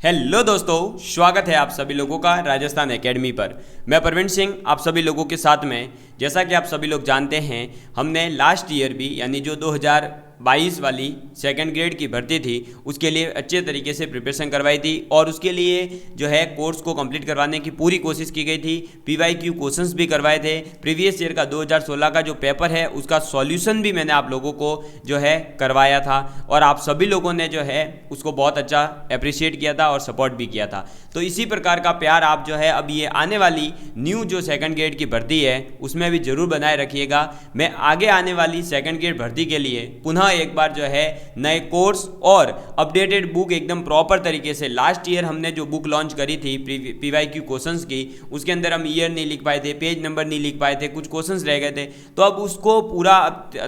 Hello दोस्तों, स्वागत है आप सभी लोगों का राजस्थान एकेडमी पर। मैं प्रवीण सिंह आप सभी लोगों के साथ में। जैसा कि आप सभी लोग जानते हैं, हमने लास्ट ईयर भी यानी जो 2022 वाली सेकंड ग्रेड की भर्ती थी उसके लिए अच्छे तरीके से प्रिपरेशन करवाई थी और उसके लिए जो है कोर्स को कंप्लीट करवाने की पूरी कोशिश की गई थी। PYQ क्वेश्चंस भी करवाए थे। प्रीवियस ईयर का 2016 का जो पेपर है उसका सॉल्यूशन भी मैंने आप लोगों को जो है करवाया था और आप सभी लोगों ने जो है उसको बहुत अच्छा अप्रिशिएट किया था और सपोर्ट भी किया था। तो इसी प्रकार का प्यार आप जो है अब ये आने वाली न्यू जो सेकंड ग्रेड की भर्ती है उसमें भी जरूर बनाए रखिएगा। मैं आगे आने वाली सेकंड ग्रेड भर्ती के लिए पुनः एक बार जो है नए कोर्स और अपडेटेड बुक एकदम प्रॉपर तरीके से, लास्ट ईयर हमने जो बुक लॉन्च करी थी PYQ क्वेश्चंस की, उसके अंदर हम ईयर नहीं लिख पाए थे, पेज नंबर नहीं लिख पाए थे, कुछ क्वेश्चंस रह गए थे। तो अब उसको पूरा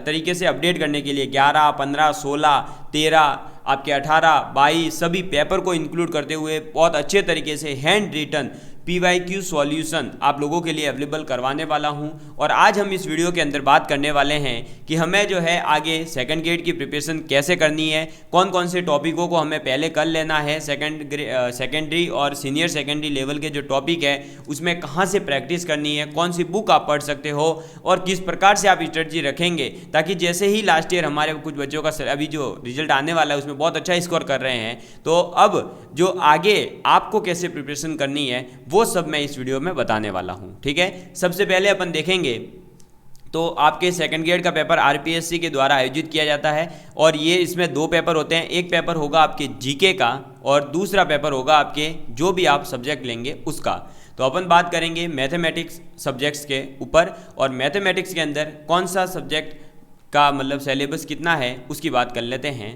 तरीके से अपडेट करने के लिए 11, 15, 16, 13 आपके 18, 22 सभी पेपर को इंक्लूड करते हुए बहुत अच्छे तरीके से हैंड रिटन PYQ सॉल्यूशन आप लोगों के लिए अवेलेबल करवाने वाला हूं। और आज हम इस वीडियो के अंदर बात करने वाले हैं कि हमें जो है आगे सेकंड ग्रेड की प्रिपरेशन कैसे करनी है, कौन कौन से टॉपिकों को हमें पहले कर लेना है, सेकेंडरी और सीनियर सेकेंडरी लेवल के जो टॉपिक है उसमें कहां से प्रैक्टिस करनी है, कौन सी बुक आप पढ़ सकते हो और किस प्रकार से आप स्ट्रेटजी रखेंगे ताकि जैसे ही लास्ट ईयर हमारे कुछ बच्चों का अभी जो रिजल्ट आने वाला है उसमें बहुत अच्छा स्कोर कर रहे हैं, तो अब जो आगे आपको कैसे प्रिपरेशन करनी है वो सब मैं इस वीडियो में बताने वाला हूं। ठीक है, सबसे पहले अपन देखेंगे तो आपके सेकंड ग्रेड का पेपर RPSC के द्वारा आयोजित किया जाता है और ये इसमें दो पेपर होते हैं। एक पेपर होगा आपके जीके का और दूसरा पेपर होगा आपके जो भी आप सब्जेक्ट लेंगे उसका। तो अपन बात करेंगे मैथमेटिक्स सब्जेक्ट्स के ऊपर और मैथमेटिक्स के अंदर कौन सा सब्जेक्ट का मतलब सिलेबस कितना है उसकी बात कर लेते हैं।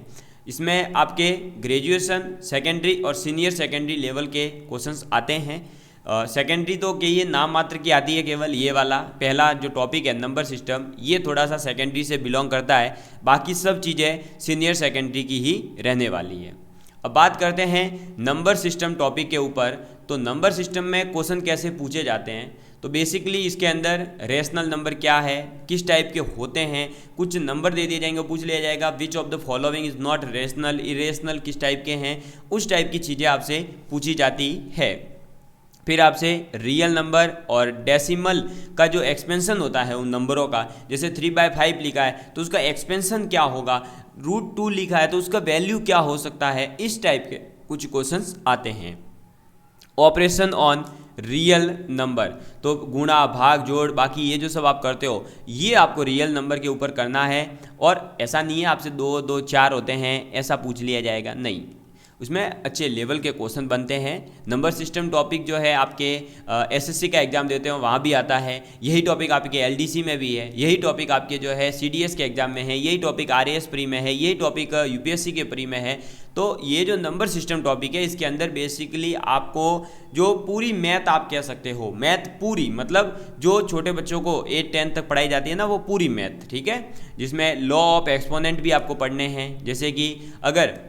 इसमें आपके ग्रेजुएशन, सेकेंडरी और सीनियर सेकेंडरी लेवल के क्वेश्चंस आते हैं। सेकेंडरी तो कि ये नाम मात्र की आती है, केवल ये वाला पहला जो टॉपिक है नंबर सिस्टम, ये थोड़ा सा सेकेंडरी से बिलोंग करता है, बाकी सब चीज़ें सीनियर सेकेंडरी की ही रहने वाली है। अब बात करते हैं नंबर सिस्टम टॉपिक के ऊपर। तो नंबर सिस्टम में क्वेश्चन कैसे पूछे जाते हैं, तो बेसिकली इसके अंदर रेशनल नंबर क्या है, किस टाइप के होते हैं, कुछ नंबर दे दिए जाएंगे, पूछ लिया जाएगा which of the following is not rational, irrational किस टाइप के हैं, उस टाइप की चीज़ें आपसे पूछी जाती है। फिर आपसे रियल नंबर और डेसिमल का जो एक्सपेंशन होता है उन नंबरों का, जैसे 3/5 लिखा है तो उसका एक्सपेंशन क्या होगा, √2 लिखा है तो उसका वैल्यू क्या हो सकता है, इस टाइप के कुछ क्वेश्चंस आते हैं। ऑपरेशन ऑन रियल नंबर, तो गुणा, भाग, जोड़, बाकी ये जो सब आप करते हो ये आपको रियल नंबर के ऊपर करना है। और ऐसा नहीं है आपसे 2, 2, 4 होते हैं ऐसा पूछ लिया जाएगा, नहीं, उसमें अच्छे लेवल के क्वेश्चन बनते हैं। नंबर सिस्टम टॉपिक जो है आपके SSC का एग्जाम देते हो वहाँ भी आता है, यही टॉपिक आपके LDC में भी है, यही टॉपिक आपके जो है CDS के एग्जाम में है, यही टॉपिक RAS प्री में है, यही टॉपिक UPSC के प्री में है। तो ये जो नंबर सिस्टम टॉपिक है इसके अंदर बेसिकली आपको जो पूरी मैथ आप कह सकते हो, मैथ पूरी मतलब जो छोटे बच्चों को 8-10 तक पढ़ाई जाती है ना वो पूरी मैथ, ठीक है, जिसमें लॉ ऑफ एक्सपोनेंट भी आपको पढ़ने हैं। जैसे कि अगर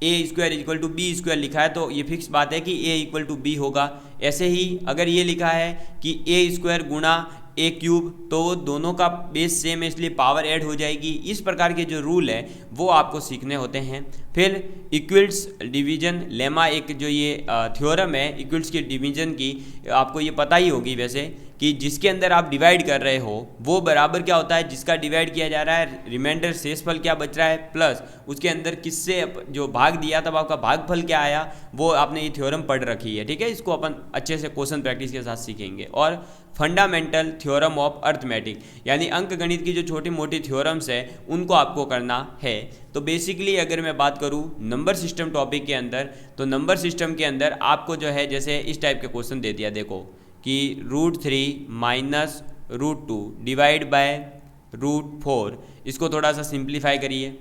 A² = B² लिखा है तो ये फिक्स बात है कि A = B होगा। ऐसे ही अगर ये लिखा है कि A² × A³ तो दोनों का बेस सेम है इसलिए पावर ऐड हो जाएगी। इस प्रकार के जो रूल है वो आपको सीखने होते हैं। फिर इक्वल्स डिवीजन लेमा, एक जो ये थ्योरम है इक्वल्स की डिवीजन की, आपको ये पता ही होगी वैसे कि जिसके अंदर आप डिवाइड कर रहे हो वो बराबर क्या होता है जिसका डिवाइड किया जा रहा है, रिमाइंडर शेषफल क्या बच रहा है प्लस उसके अंदर किससे जो भाग दिया तब आपका भागफल क्या आया, वो आपने ये थ्योरम पढ़ रखी है। ठीक है, इसको अपन अच्छे से क्वेश्चन प्रैक्टिस के साथ सीखेंगे। और फंडामेंटल थ्योरम ऑफ अर्थमेटिक, यानी अंक गणित की जो छोटी मोटी थ्योरम्स है उनको आपको करना है। तो बेसिकली अगर मैं बात करूँ नंबर सिस्टम टॉपिक के अंदर, तो नंबर सिस्टम के अंदर आपको जो है जैसे इस टाइप के क्वेश्चन दे दिया, देखो कि √3 - √2 डिवाइड बाय √4, इसको थोड़ा सा सिंप्लीफाई करिए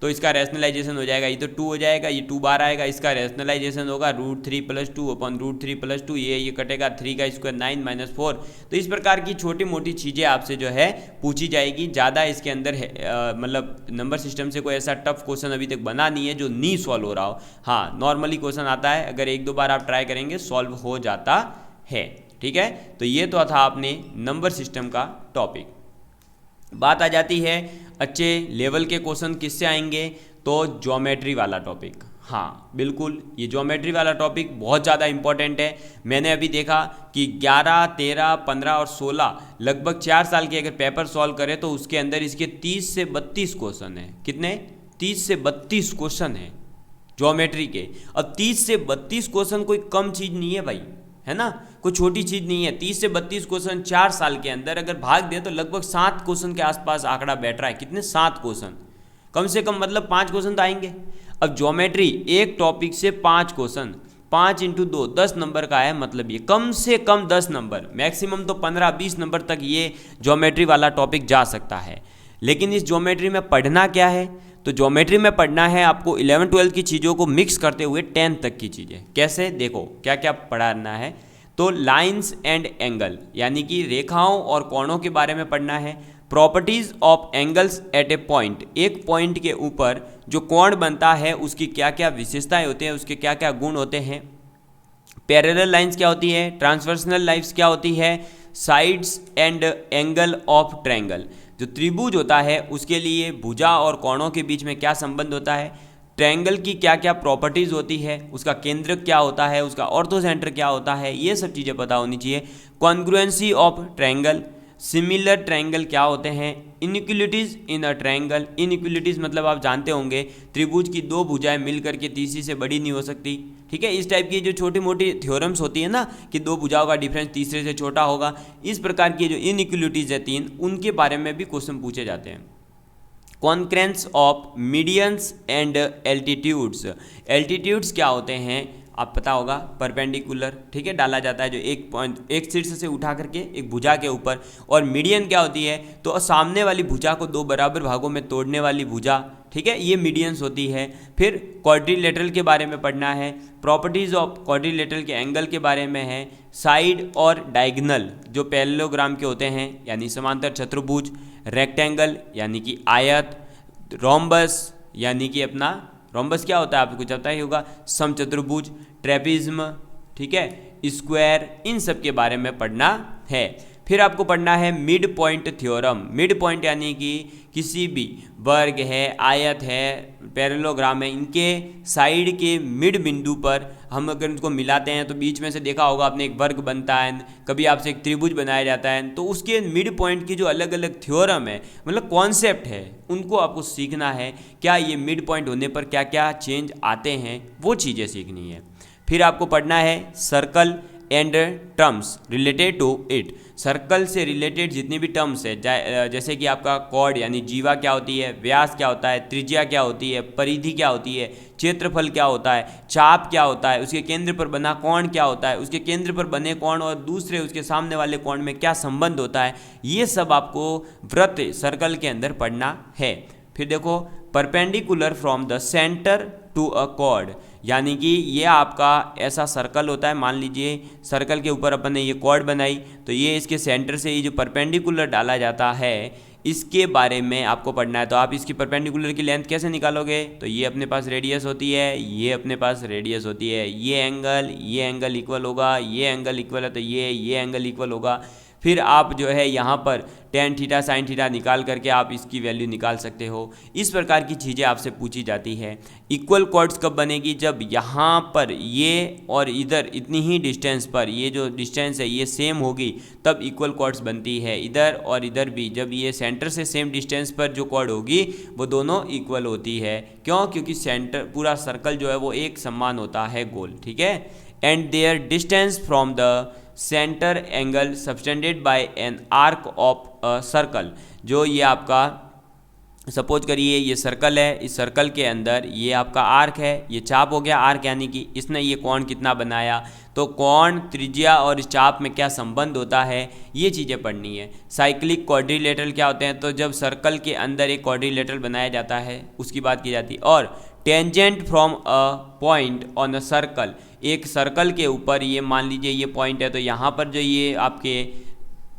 तो इसका रैशनलाइजेशन हो जाएगा, ये तो 2 हो जाएगा, ये 2 बार आएगा, इसका रैशनलाइजेशन होगा √3 + 2 / √3 + 2, ये कटेगा 3 का स्क्वायर 9 - 4। तो इस प्रकार की छोटी मोटी चीज़ें आपसे जो है पूछी जाएगी। ज़्यादा इसके अंदर मतलब नंबर सिस्टम से कोई ऐसा टफ क्वेश्चन अभी तक बना नहीं है जो नहीं सॉल्व हो रहा हो। हाँ, नॉर्मली क्वेश्चन आता है, अगर 1-2 बार आप ट्राई करेंगे सॉल्व हो जाता है। ठीक है, तो ये तो था आपने नंबर सिस्टम का टॉपिक। बात आ जाती है अच्छे लेवल के क्वेश्चन किससे आएंगे, तो ज्योमेट्री वाला टॉपिक। हाँ बिल्कुल, ये ज्योमेट्री वाला टॉपिक बहुत ज़्यादा इंपॉर्टेंट है। मैंने अभी देखा कि 11, 13, 15 और 16 लगभग 4 साल के अगर पेपर सॉल्व करें तो उसके अंदर इसके 30 से 32 क्वेश्चन हैं। कितने? 30 से 32 क्वेश्चन हैं ज्योमेट्री के। अब 30 से 32 क्वेश्चन कोई कम चीज़ नहीं है भाई, है ना, कोई छोटी चीज़ नहीं है। 30 से 32 क्वेश्चन 4 साल के अंदर अगर भाग दे तो लगभग 7 क्वेश्चन के आसपास आंकड़ा बैठ रहा है। कितने? 7 क्वेश्चन, कम से कम मतलब 5 क्वेश्चन तो आएंगे। अब ज्योमेट्री एक टॉपिक से 5 क्वेश्चन, 5 इंटू 2 10 नंबर का है, मतलब ये कम से कम 10 नंबर, मैक्सिमम तो 15-20 नंबर तक ये ज्योमेट्री वाला टॉपिक जा सकता है। लेकिन इस ज्योमेट्री में पढ़ना क्या है? तो ज्योमेट्री में पढ़ना है आपको 11-12 की चीज़ों को मिक्स करते हुए 10 तक की चीज़ें। कैसे? देखो क्या क्या पढ़ना है। तो लाइंस एंड एंगल, यानी कि रेखाओं और कोणों के बारे में पढ़ना है। Properties of angles eight A point, एक पॉइंट के ऊपर जो कोण बनता है उसकी क्या क्या विशेषताएं होती हैं, उसके क्या क्या गुण होते हैं। पैरेलल लाइंस क्या होती है, ट्रांसवर्सनल लाइंस क्या होती है, sides and angle of triangle, जो त्रिभुज होता है उसके लिए भुजा और कोणों के बीच में क्या संबंध होता है, ट्रायंगल की क्या क्या प्रॉपर्टीज़ होती है, उसका केंद्र क्या होता है, उसका ऑर्थो सेंटर क्या होता है, ये सब चीज़ें पता होनी चाहिए। Congruency of triangle, similar triangle क्या होते हैं, inequalities in a triangle, inequalities मतलब आप जानते होंगे त्रिभुज की 2 भुजाएं मिलकर के तीसरी से बड़ी नहीं हो सकती। ठीक है, इस टाइप की जो छोटी मोटी थ्योरम्स होती है ना कि 2 भुजाओं का डिफरेंस तीसरे से छोटा होगा, इस प्रकार की जो इनइक्वलिटीज़ है 3, उनके बारे में भी क्वेश्चन पूछे जाते हैं। Concurrence of medians and altitudes, altitudes क्या होते हैं आप पता होगा, परपेंडिकुलर, ठीक है, डाला जाता है जो एक शीर्ष से उठा करके एक भुजा के ऊपर। और मीडियन क्या होती है, तो सामने वाली भुजा को 2 बराबर भागों में तोड़ने वाली भुजा, ठीक है, ये मीडियंस होती है। फिर क्वाड्रिलेटरल के बारे में पढ़ना है, प्रॉपर्टीज ऑफ क्वाड्रिलेटरल के एंगल के बारे में है, साइड और डायगोनल जो पैरेललोग्राम के होते हैं यानी समांतर चतुर्भुज, रेक्टेंगल यानी कि आयत, रोम्बस यानी कि अपना रोम्बस क्या होता है आपको कुछ पता ही होगा, समचतुर्भुज, ट्रेपिज्म, ठीक है, स्क्वायर, इन सब के बारे में पढ़ना है। फिर आपको पढ़ना है mid point theorem. Mid point यानी कि किसी भी वर्ग है, आयत है, पैरेललोग्राम है, इनके साइड के मिड बिंदु पर हम अगर उनको मिलाते हैं तो बीच में से देखा होगा आपने एक वर्ग बनता है, कभी आपसे एक त्रिभुज बनाया जाता है, तो उसके मिड पॉइंट की जो अलग अलग थ्योरम है मतलब कॉन्सेप्ट है उनको आपको सीखना है। क्या ये मिड पॉइंट होने पर क्या क्या चेंज आते हैं वो चीज़ें सीखनी है। फिर आपको पढ़ना है circle and terms related to it, circle से रिलेटेड जितनी भी टर्म्स है, जैसे कि आपका कॉर्ड यानी जीवा क्या होती है, व्यास क्या होता है, त्रिज्या क्या होती है, परिधि क्या होती है, क्षेत्रफल क्या होता है, चाप क्या होता है, उसके केंद्र पर बना कोण क्या होता है, उसके केंद्र पर बने कोण और दूसरे उसके सामने वाले कोण में क्या संबंध होता है, ये सब आपको वृत्त सर्कल के अंदर पढ़ना है। फिर देखो perpendicular from the centre to a chord, यानी कि ये आपका ऐसा सर्कल होता है, मान लीजिए सर्कल के ऊपर अपन ने ये कॉर्ड बनाई तो ये इसके सेंटर से ये जो परपेंडिकुलर डाला जाता है इसके बारे में आपको पढ़ना है। तो आप इसकी परपेंडिकुलर की लेंथ कैसे निकालोगे, तो ये अपने पास रेडियस होती है, ये अपने पास रेडियस होती है, ये एंगल इक्वल होगा, ये एंगल इक्वल है तो ये एंगल इक्वल होगा। फिर आप जो है यहाँ पर टेन थीटा साइन थीटा निकाल करके आप इसकी वैल्यू निकाल सकते हो। इस प्रकार की चीज़ें आपसे पूछी जाती है। इक्वल कॉर्ड्स कब बनेगी, जब यहाँ पर ये और इधर इतनी ही डिस्टेंस पर ये जो डिस्टेंस है ये सेम होगी तब इक्वल कॉर्ड्स बनती है। इधर और इधर भी जब ये सेंटर से सेम डिस्टेंस पर जो कॉर्ड होगी वो दोनों इक्वल होती है। क्यों? क्योंकि सेंटर पूरा सर्कल जो है वो एक समान होता है, गोल, ठीक है। And their distance from the centre angle subtended bye an arc of a circle, जो ये आपका सपोज करिए ये सर्कल है, इस सर्कल के अंदर ये आपका आर्क है, ये चाप हो गया आर्क, यानी कि इसने ये कोण कितना बनाया, तो कोण, त्रिज्या और इस चाप में क्या संबंध होता है ये चीज़ें पढ़नी है। साइक्लिक क्वाड्रिलेटरल क्या होते हैं, तो जब सर्कल के अंदर एक क्वाड्रिलेटरल बनाया जाता है उसकी बात की जाती है। और tangent from a point on a circle, एक सर्कल के ऊपर ये मान लीजिए ये पॉइंट है तो यहाँ पर जो ये आपके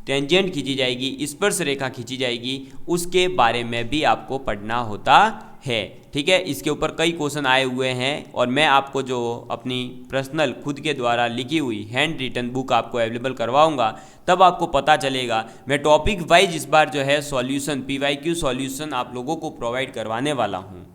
टेंजेंट खींची जाएगी, स्पर्श रेखा खींची जाएगी, उसके बारे में भी आपको पढ़ना होता है, ठीक है। इसके ऊपर कई क्वेश्चन आए हुए हैं और मैं आपको जो अपनी पर्सनल खुद के द्वारा लिखी हुई हैंड रिटन बुक आपको अवेलेबल करवाऊंगा तब आपको पता चलेगा। मैं टॉपिक वाइज इस बार जो है सॉल्यूशन PYQ सॉल्यूशन आप लोगों को प्रोवाइड करवाने वाला हूँ।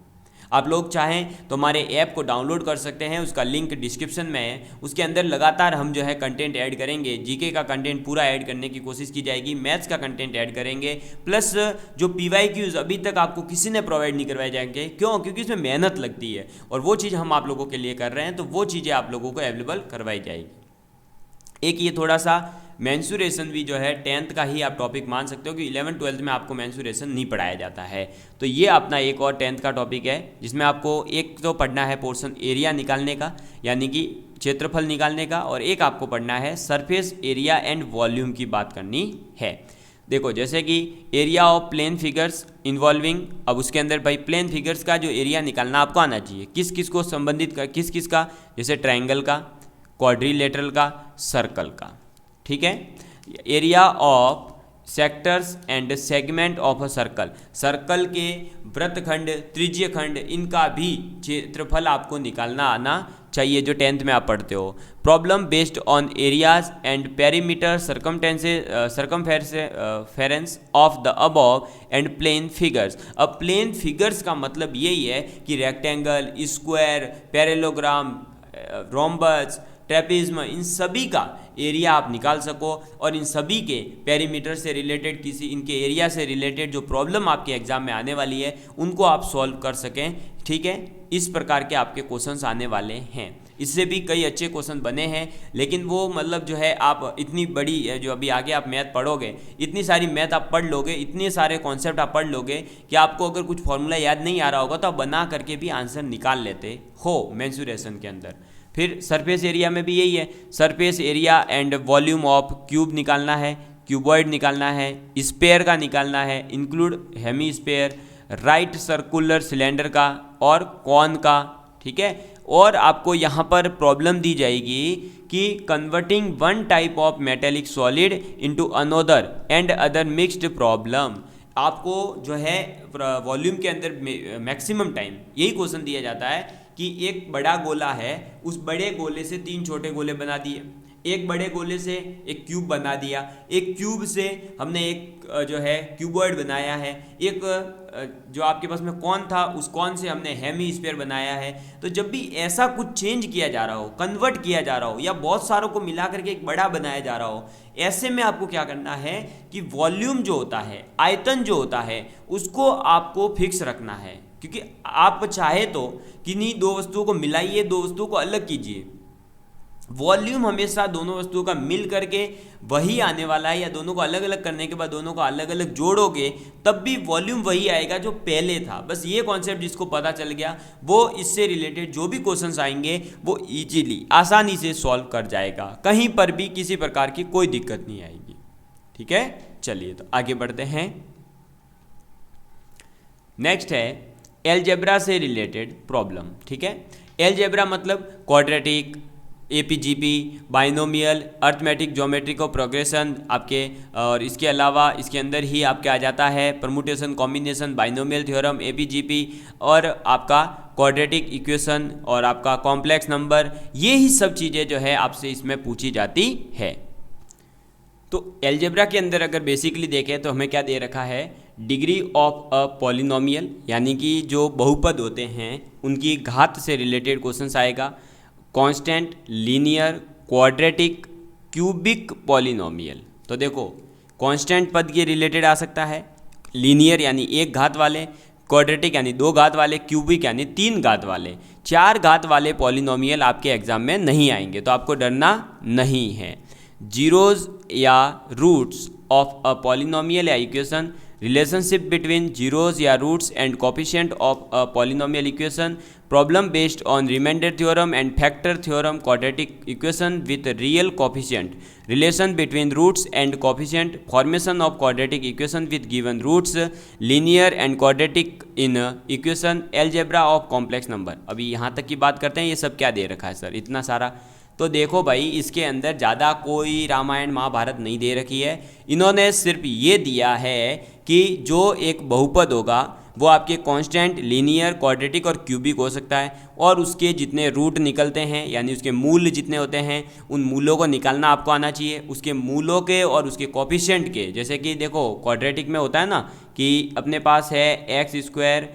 आप लोग चाहें तो हमारे ऐप को डाउनलोड कर सकते हैं, उसका लिंक डिस्क्रिप्शन में है। उसके अंदर लगातार हम जो है कंटेंट ऐड करेंगे, जीके का कंटेंट पूरा ऐड करने की कोशिश की जाएगी, मैथ्स का कंटेंट ऐड करेंगे, प्लस जो PYQs अभी तक आपको किसी ने प्रोवाइड नहीं करवाए जाएंगे। क्यों? क्योंकि इसमें मेहनत लगती है और वो चीज़ हम आप लोगों के लिए कर रहे हैं, तो वो चीज़ें आप लोगों को अवेलेबल करवाई जाएगी। एक ये थोड़ा सा मेंसुरेशन भी जो है 10th का ही आप टॉपिक मान सकते हो कि 11th 12th में आपको मेंसुरेशन नहीं पढ़ाया जाता है। तो ये अपना एक और 10th का टॉपिक है जिसमें आपको एक तो पढ़ना है पोर्शन एरिया निकालने का, यानी कि क्षेत्रफल निकालने का, और एक आपको पढ़ना है सरफेस एरिया एंड वॉल्यूम की बात करनी है। देखो जैसे कि area of plane figures involving, अब उसके अंदर भाई प्लेन फिगर्स का जो एरिया निकालना आपको आना चाहिए, किस किस को संबंधित कर, किस किस का, जैसे ट्रायंगल का, क्वाड्रिलेटरल का, सर्कल का, ठीक है। Area of sectors and segment of a circle, circle के वृत्तखंड, त्रिज्य खंड, इनका भी क्षेत्रफल आपको निकालना आना चाहिए जो 10th में आप पढ़ते हो। Problem based on areas and perimeter circumference of the above and plane figures. अब प्लेन फिगर्स का मतलब यही है कि rectangle, square, parallelogram, rhombus, trapezium, इन सभी का एरिया आप निकाल सको और इन सभी के पेरीमीटर से रिलेटेड, किसी इनके एरिया से रिलेटेड जो प्रॉब्लम आपके एग्जाम में आने वाली है उनको आप सॉल्व कर सकें, ठीक है। इस प्रकार के आपके क्वेश्चंस आने वाले हैं। इससे भी कई अच्छे क्वेश्चन बने हैं, लेकिन वो मतलब जो है आप इतनी बड़ी जो अभी आगे आप मैथ पढ़ोगे, इतनी सारी मैथ आप पढ़ लोगे, इतने सारे कॉन्सेप्ट आप पढ़ लोगे कि आपको अगर कुछ फॉर्मूला याद नहीं आ रहा होगा तो आप बना करके भी आंसर निकाल लेते हो मेंसुरेशन के अंदर। फिर सरफेस एरिया में भी यही है, surface area and volume of cube निकालना है, क्यूबॉइड निकालना है, स्पेयर का निकालना है, include hemi sphere, right circular cylinder का और कॉन का, ठीक है। और आपको यहाँ पर प्रॉब्लम दी जाएगी कि converting one type of metallic solid into another and other mixed problem. आपको जो है वॉल्यूम के अंदर मैक्सिमम टाइम यही क्वेश्चन दिया जाता है कि एक बड़ा गोला है, उस बड़े गोले से 3 छोटे गोले बना दिए, एक बड़े गोले से एक क्यूब बना दिया, एक क्यूब से हमने एक जो है क्यूबॉइड बनाया है, एक जो आपके पास में कौन था उस कौन से हमने हेमी स्फीयर बनाया है। तो जब भी ऐसा कुछ चेंज किया जा रहा हो, कन्वर्ट किया जा रहा हो, या बहुत सारों को मिला करके एक बड़ा बनाया जा रहा हो, ऐसे में आपको क्या करना है कि वॉल्यूम जो होता है, आयतन जो होता है, उसको आपको फिक्स रखना है। क्योंकि आप चाहे तो कि नहीं दो वस्तुओं को मिलाइए, दो वस्तुओं को अलग कीजिए, वॉल्यूम हमेशा दोनों वस्तुओं का मिल करके वही आने वाला है, या दोनों को अलग अलग करने के बाद दोनों को अलग अलग जोड़ोगे तब भी वॉल्यूम वही आएगा जो पहले था। बस ये कॉन्सेप्ट जिसको पता चल गया वो इससे रिलेटेड जो भी क्वेश्चंस आएंगे वो इजीली, आसानी से सॉल्व कर जाएगा, कहीं पर भी किसी प्रकार की कोई दिक्कत नहीं आएगी, ठीक है। चलिए तो आगे बढ़ते हैं। नेक्स्ट है एलजेब्रा से रिलेटेड प्रॉब्लम, ठीक है। एलजेब्रा मतलब quadratic, AP GP, binomial, arithmetic, geometric और प्रोग्रेशन आपके, और इसके अलावा इसके अंदर ही आपके आ जाता है permutation, combination, binomial theorem, AP GP और आपका क्वाड्रेटिक इक्वेशन और आपका कॉम्प्लेक्स नंबर। ये ही सब चीज़ें जो है आपसे इसमें पूछी जाती है। तो एलजेब्रा के अंदर अगर बेसिकली देखें तो हमें क्या दे रखा है, डिग्री ऑफ अ पॉलिनोमियल, यानी कि जो बहुपद होते हैं उनकी घात से रिलेटेड क्वेश्चंस आएगा। Constant, linear, quadratic, cubic polynomial. तो देखो कांस्टेंट पद के रिलेटेड आ सकता है, लीनियर यानी एक घात वाले, क्वाड्रेटिक यानी 2 घात वाले, क्यूबिक यानी 3 घात वाले। 4 घात वाले पॉलिनोमियल आपके एग्जाम में नहीं आएंगे, तो आपको डरना नहीं है। जीरोज या रूट्स ऑफ अ पॉलिनोमियल या इक्वेशन, रिलेशनशिप बिटवीन जीरोज या roots and coefficient of a polynomial equation, problem based on remainder theorem and factor theorem, quadratic equation with real coefficient, relation between roots and coefficient, formation of quadratic equation with given roots, linear and quadratic in equation, algebra of complex number. अभी यहाँ तक की बात करते हैं, ये सब क्या दे रखा है सर इतना सारा। तो देखो भाई इसके अंदर ज़्यादा कोई रामायण महाभारत नहीं दे रखी है, इन्होंने सिर्फ ये दिया है कि जो एक बहुपद होगा वो आपके कांस्टेंट, लीनियर, क्वाड्रेटिक और क्यूबिक हो सकता है, और उसके जितने रूट निकलते हैं यानी उसके मूल जितने होते हैं उन मूलों को निकालना आपको आना चाहिए, उसके मूलों के और उसके कोफिशिएंट के। जैसे कि देखो क्वाड्रेटिक में होता है ना कि अपने पास है x²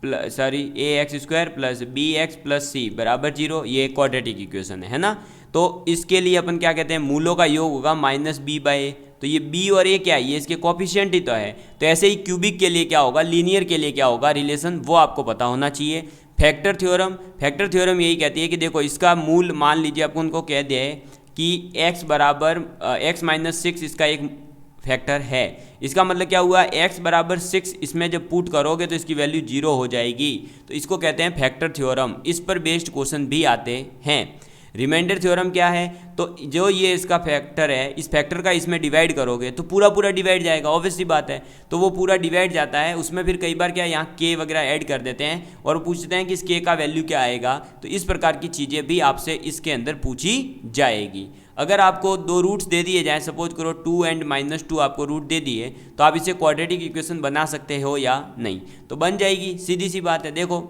plus sorry ax² plus bx plus c बराबर 0, ये क्वाड्रेटिक इक्वेशन है ना। तो इसके लिए अपन क्या कहते हैं, मूलों का योग होगा -b/a। तो ये b और a क्या है, ये इसके कोफिशिएंट ही तो है। तो ऐसे ही क्यूबिक के लिए क्या होगा, लीनियर के लिए क्या होगा रिलेशन, वो आपको पता होना चाहिए। फैक्टर थ्योरम यही कहती है कि देखो इसका मूल मान लीजिए आपको उनको कह दिया है कि x बराबर x-6 इसका एक फैक्टर है। इसका मतलब क्या हुआ, x बराबर 6 इसमें जब पुट करोगे तो इसकी वैल्यू 0 हो जाएगी। तो इसको कहते हैं फैक्टर थ्योरम। इस पर बेस्ड क्वेश्चन भी आते हैं। रिमाइंडर थ्योरम क्या है, तो जो ये इसका फैक्टर है, इस फैक्टर का इसमें डिवाइड करोगे तो पूरा पूरा डिवाइड जाएगा, ऑब्वियस सी बात है। तो वो पूरा डिवाइड जाता है, उसमें फिर कई बार क्या यहाँ k वगैरह ऐड कर देते हैं और पूछते हैं कि इस k का वैल्यू क्या आएगा। तो इस प्रकार की चीज़ें भी आपसे इसके अंदर पूछी जाएगी। अगर आपको दो रूट्स दे दिए जाएँ, सपोज करो 2 एंड -2 आपको रूट दे दिए, तो आप इसे क्वाड्रेटिक इक्वेशन बना सकते हो या नहीं, तो बन जाएगी, सीधी सी बात है। देखो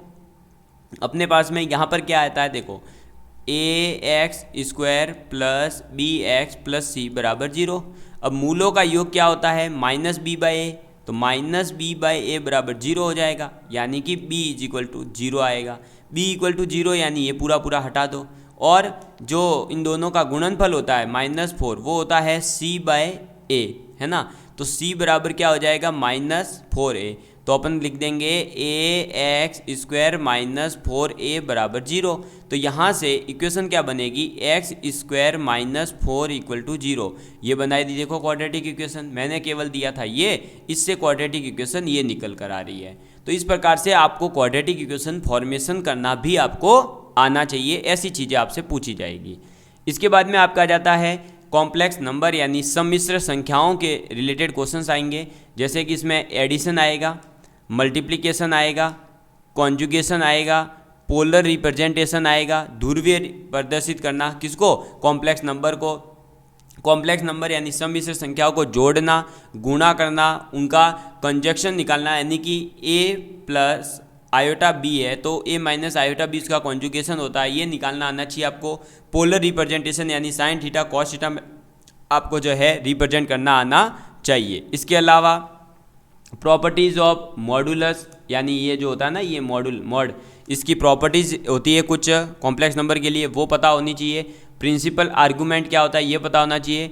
अपने पास में यहाँ पर क्या आता है, देखो ax² plus bx plus c बराबर 0। अब मूलों का योग क्या होता है, -b/a, तो -b/a बराबर 0 हो जाएगा, यानी कि b = 0 आएगा। b = 0 यानी ये पूरा पूरा हटा दो, और जो इन दोनों का गुणनफल होता है -4, वो होता है c/a, है ना। तो c बराबर क्या हो जाएगा, -4a। तो अपन लिख देंगे ax² -4a बराबर 0। तो यहाँ से इक्वेशन क्या बनेगी, x² -4 = 0। ये बनाई दी, देखो क्वाड्रेटिक इक्वेशन मैंने केवल दिया था ये, इससे क्वाड्रेटिक इक्वेशन ये निकल कर आ रही है। तो इस प्रकार से आपको क्वाड्रेटिक इक्वेशन फॉर्मेशन करना भी आपको आना चाहिए, ऐसी चीज़ें आपसे पूछी जाएगी। इसके बाद में आपका आ जाता है कॉम्प्लेक्स नंबर यानी सम्मिश्र संख्याओं के रिलेटेड क्वेश्चंस आएंगे, जैसे कि इसमें एडिशन आएगा, मल्टीप्लिकेशन आएगा, कॉन्जुगेशन आएगा, पोलर रिप्रेजेंटेशन आएगा, ध्रुवीय प्रदर्शित करना, किसको, कॉम्प्लेक्स नंबर को। कॉम्प्लेक्स नंबर यानी सम्मिश्र संख्याओं को जोड़ना, गुणा करना, उनका कंजक्शन निकालना, यानी कि a प्लस आयोटा b है तो a माइनस आयोटा b इसका कॉन्जुगेशन होता है, ये निकालना आना चाहिए आपको। पोलर रिप्रेजेंटेशन यानी साइन थीटा कॉस थीटा आपको जो है रिप्रेजेंट करना आना चाहिए। इसके अलावा प्रॉपर्टीज़ ऑफ मॉडुलस, यानी ये जो होता है ना, ये मॉड, इसकी प्रॉपर्टीज़ होती है कुछ कॉम्प्लेक्स नंबर के लिए, वो पता होनी चाहिए। प्रिंसिपल आर्गूमेंट क्या होता है ये पता होना चाहिए।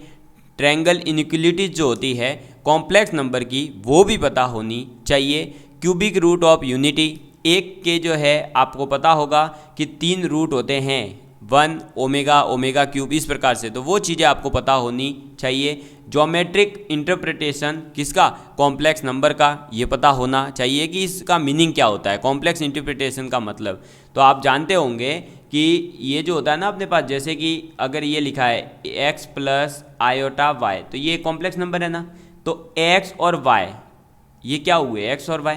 ट्रायंगल इनइक्वलिटीज जो होती है कॉम्प्लेक्स नंबर की, वो भी पता होनी चाहिए। क्यूबिक रूट ऑफ यूनिटी, एक के जो है आपको पता होगा कि 3 रूट होते हैं, 1 ओमेगा क्यूब, इस प्रकार से, तो वो चीज़ें आपको पता होनी चाहिए। ज्योमेट्रिक इंटरप्रिटेशन किसका, कॉम्प्लेक्स नंबर का, ये पता होना चाहिए कि इसका मीनिंग क्या होता है, कॉम्प्लेक्स इंटरप्रिटेशन का मतलब। तो आप जानते होंगे कि ये जो होता है ना अपने पास, जैसे कि अगर ये लिखा है x प्लस आयोटा y, तो ये कॉम्प्लेक्स नंबर है ना। तो x और y ये क्या हुए, x और y,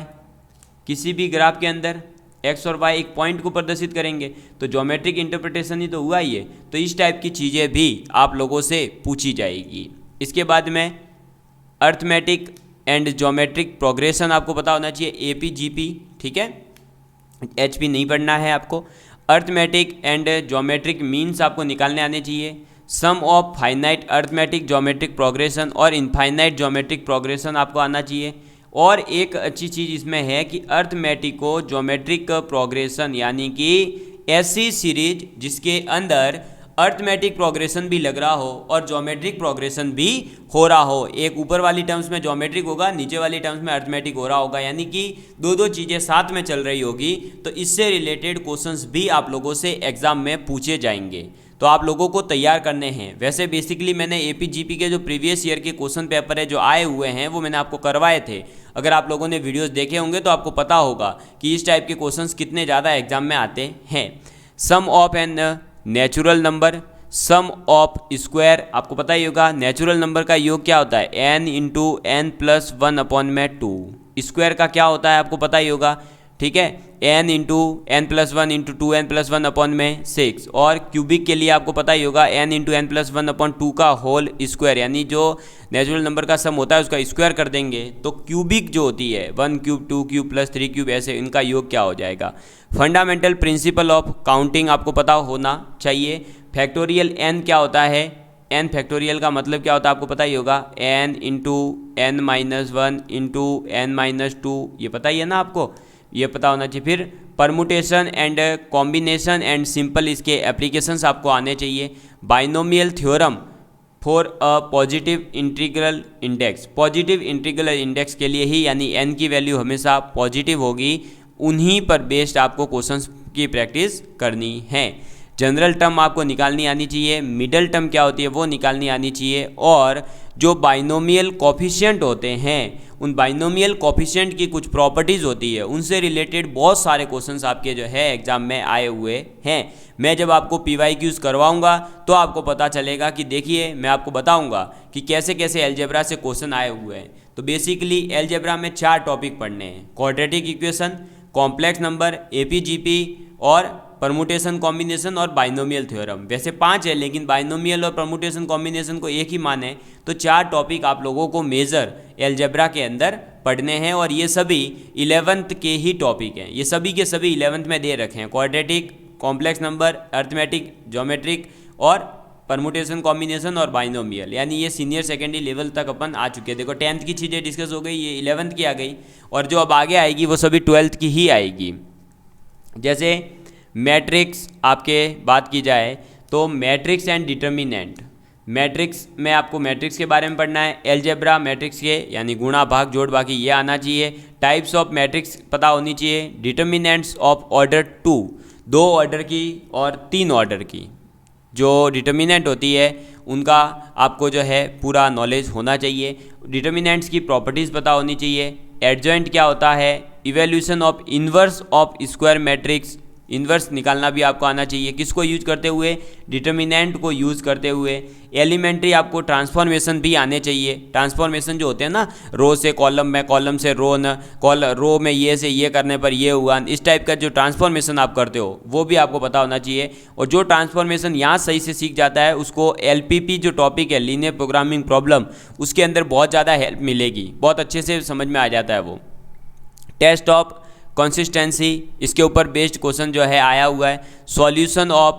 किसी भी ग्राफ के अंदर x और y एक पॉइंट को प्रदर्शित करेंगे, तो ज्योमेट्रिक इंटरप्रिटेशन ही तो हुआ ये। तो इस टाइप की चीज़ें भी आप लोगों से पूछी जाएगी। इसके बाद में अर्थमेटिक एंड ज्योमेट्रिक प्रोग्रेशन आपको पता होना चाहिए, AP-GP, ठीक है, HP नहीं पढ़ना है आपको। अर्थमेटिक एंड ज्योमेट्रिक मीन्स आपको निकालने आने चाहिए। Sum of finite arithmetic geometric progression और इनफाइनाइट ज्योमेट्रिक प्रोग्रेशन आपको आना चाहिए। और एक अच्छी चीज़ इसमें है कि अर्थमेटिको ज्योमेट्रिक प्रोग्रेशन, यानी कि ऐसी सीरीज जिसके अंदर अर्थमेटिक प्रोग्रेशन भी लग रहा हो और ज्योमेट्रिक प्रोग्रेशन भी हो रहा हो, एक ऊपर वाली टर्म्स में ज्योमेट्रिक होगा, नीचे वाली टर्म्स में अर्थमेटिक हो रहा होगा, यानी कि दो चीज़ें साथ में चल रही होगी। तो इससे रिलेटेड क्वेश्चंस भी आप लोगों से एग्जाम में पूछे जाएंगे, तो आप लोगों को तैयार करने हैं। वैसे बेसिकली मैंने AP-GP के जो प्रीवियस ईयर के क्वेश्चन पेपर है जो आए हुए हैं वो मैंने आपको करवाए थे। अगर आप लोगों ने वीडियोस देखे होंगे तो आपको पता होगा कि इस टाइप के क्वेश्चंस कितने ज़्यादा एग्जाम में आते हैं। Sum of n natural number, sum of square, आपको पता ही होगा नेचुरल नंबर का योग क्या होता है, n into n plus 1/2। Square का क्या होता है आपको पता ही होगा, ठीक है, n into n plus 1 into 2n plus 1/6। और क्यूबिक के लिए आपको पता ही होगा n इंटू n प्लस 1/2 का होल स्क्वायर, यानी जो नेचुरल नंबर का सम होता है उसका स्क्वायर कर देंगे तो क्यूबिक जो होती है 1 क्यूब 2 क्यूब प्लस 3 क्यूब, ऐसे इनका योग क्या हो जाएगा। फंडामेंटल प्रिंसिपल ऑफ काउंटिंग आपको पता होना चाहिए। फैक्टोरियल n क्या होता है, n फैक्टोरियल का मतलब क्या होता है आपको पता ही होगा, n into n-1 into n-2, ये पता ही है ना आपको। ये पता होना चाहिए। फिर permutation and combination and simple इसके एप्लीकेशंस आपको आने चाहिए। Binomial theorem for a positive integral index, positive integral index के लिए ही यानी n की वैल्यू हमेशा पॉजिटिव होगी, उन्हीं पर बेस्ड आपको क्वेश्चंस की प्रैक्टिस करनी है। जनरल टर्म आपको निकालनी आनी चाहिए, मिडल टर्म क्या होती है वो निकालनी आनी चाहिए, और जो बाइनोमियल कोफिशिएंट होते हैं उन बाइनोमियल कोफिशिएंट की कुछ प्रॉपर्टीज़ होती है, उनसे रिलेटेड बहुत सारे क्वेश्चंस आपके जो है एग्जाम में आए हुए हैं। मैं जब आपको PYQs करवाऊंगा तो आपको पता चलेगा कि देखिए मैं आपको बताऊंगा कि कैसे कैसे अलजेब्रा से क्वेश्चन आए हुए हैं। तो बेसिकली अलजेब्रा में 4 टॉपिक पढ़ने हैं, quadratic equation, complex number, APGP और परमुटेशन कॉम्बिनेशन और बाइनोमियल थ्योरम। वैसे 5 है लेकिन बाइनोमियल और परमुटेशन कॉम्बिनेशन को एक ही माने तो 4 टॉपिक आप लोगों को मेजर अलजेब्रा के अंदर पढ़ने हैं, और ये सभी 11th के ही टॉपिक हैं। ये सभी के सभी 11th में दे रखे हैं, quadratic, complex number, arithmetic, geometric और परमुटेशन कॉम्बिनेशन और बाइनोमियल, यानी ये सीनियर सेकेंडरी लेवल तक अपन आ चुके हैं। देखो 10th की चीज़ें डिस्कस हो गई, ये 11th की आ गई, और जो अब आगे आएगी वो सभी 12th की ही आएगी। जैसे मैट्रिक्स आपके बात की जाए तो मैट्रिक्स एंड डिटर्मिनेंट, मैट्रिक्स में आपको मैट्रिक्स के बारे में पढ़ना है, अलजेब्रा मैट्रिक्स के यानी गुणा भाग जोड़ बाकी ये आना चाहिए, टाइप्स ऑफ मैट्रिक्स पता होनी चाहिए, डिटर्मिनेंट्स ऑफ ऑर्डर 2, 2 ऑर्डर की और 3 ऑर्डर की जो डिटर्मिनेंट होती है उनका आपको जो है पूरा नॉलेज होना चाहिए, डिटर्मिनेंट्स की प्रॉपर्टीज़ पता होनी चाहिए, एडजॉइंट क्या होता है, evaluation of inverse of square matrix, inverse निकालना भी आपको आना चाहिए, किसको यूज करते हुए, डिटर्मिनेंट को यूज़ करते हुए। एलिमेंट्री आपको ट्रांसफॉर्मेशन भी आने चाहिए, ट्रांसफॉर्मेशन जो होते हैं ना, रो से कॉलम में, कॉलम से रो न रो में ये से ये करने पर ये हुआ, इस टाइप का जो ट्रांसफॉर्मेशन आप करते हो वो भी आपको पता होना चाहिए। और जो ट्रांसफॉर्मेशन यहाँ सही से सीख जाता है उसको LPP जो टॉपिक है, लीनियर प्रोग्रामिंग प्रॉब्लम, उसके अंदर बहुत ज़्यादा हेल्प मिलेगी, बहुत अच्छे से समझ में आ जाता है वो। टेस्ट ऑफ कंसिस्टेंसी, इसके ऊपर बेस्ड क्वेश्चन जो है आया हुआ है। Solution of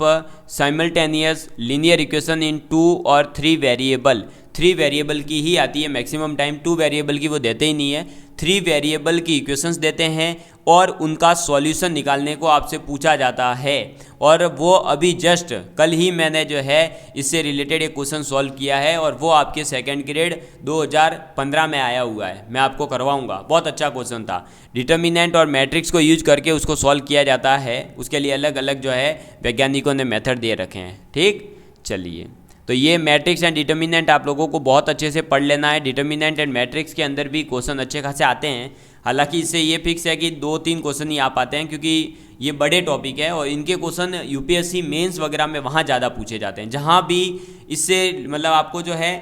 simultaneous linear equation in 2 और 3 वेरिएबल, 3 वेरिएबल की ही आती है मैक्सिमम टाइम, 2 वेरिएबल की वो देते ही नहीं है, 3 वेरिएबल की इक्वेशंस देते हैं और उनका सॉल्यूशन निकालने को आपसे पूछा जाता है। और वो अभी जस्ट कल ही मैंने जो है इससे रिलेटेड एक क्वेश्चन सॉल्व किया है, और वो आपके सेकंड ग्रेड 2015 में आया हुआ है, मैं आपको करवाऊंगा, बहुत अच्छा क्वेश्चन था। डिटर्मिनेंट और मैट्रिक्स को यूज करके उसको सॉल्व किया जाता है, उसके लिए अलग अलग जो है वैज्ञानिकों ने मेथड दे रखे हैं। ठीक, चलिए, तो ये मैट्रिक्स एंड डिटर्मिनेंट आप लोगों को बहुत अच्छे से पढ़ लेना है। डिटर्मिनेंट एंड मैट्रिक्स के अंदर भी क्वेश्चन अच्छे खासे आते हैं, हालांकि इससे ये फिक्स है कि 2-3 क्वेश्चन ही आ पाते हैं, क्योंकि ये बड़े टॉपिक है और इनके क्वेश्चन UPSC मेंस वगैरह में वहाँ ज़्यादा पूछे जाते हैं। जहाँ भी इससे मतलब आपको जो है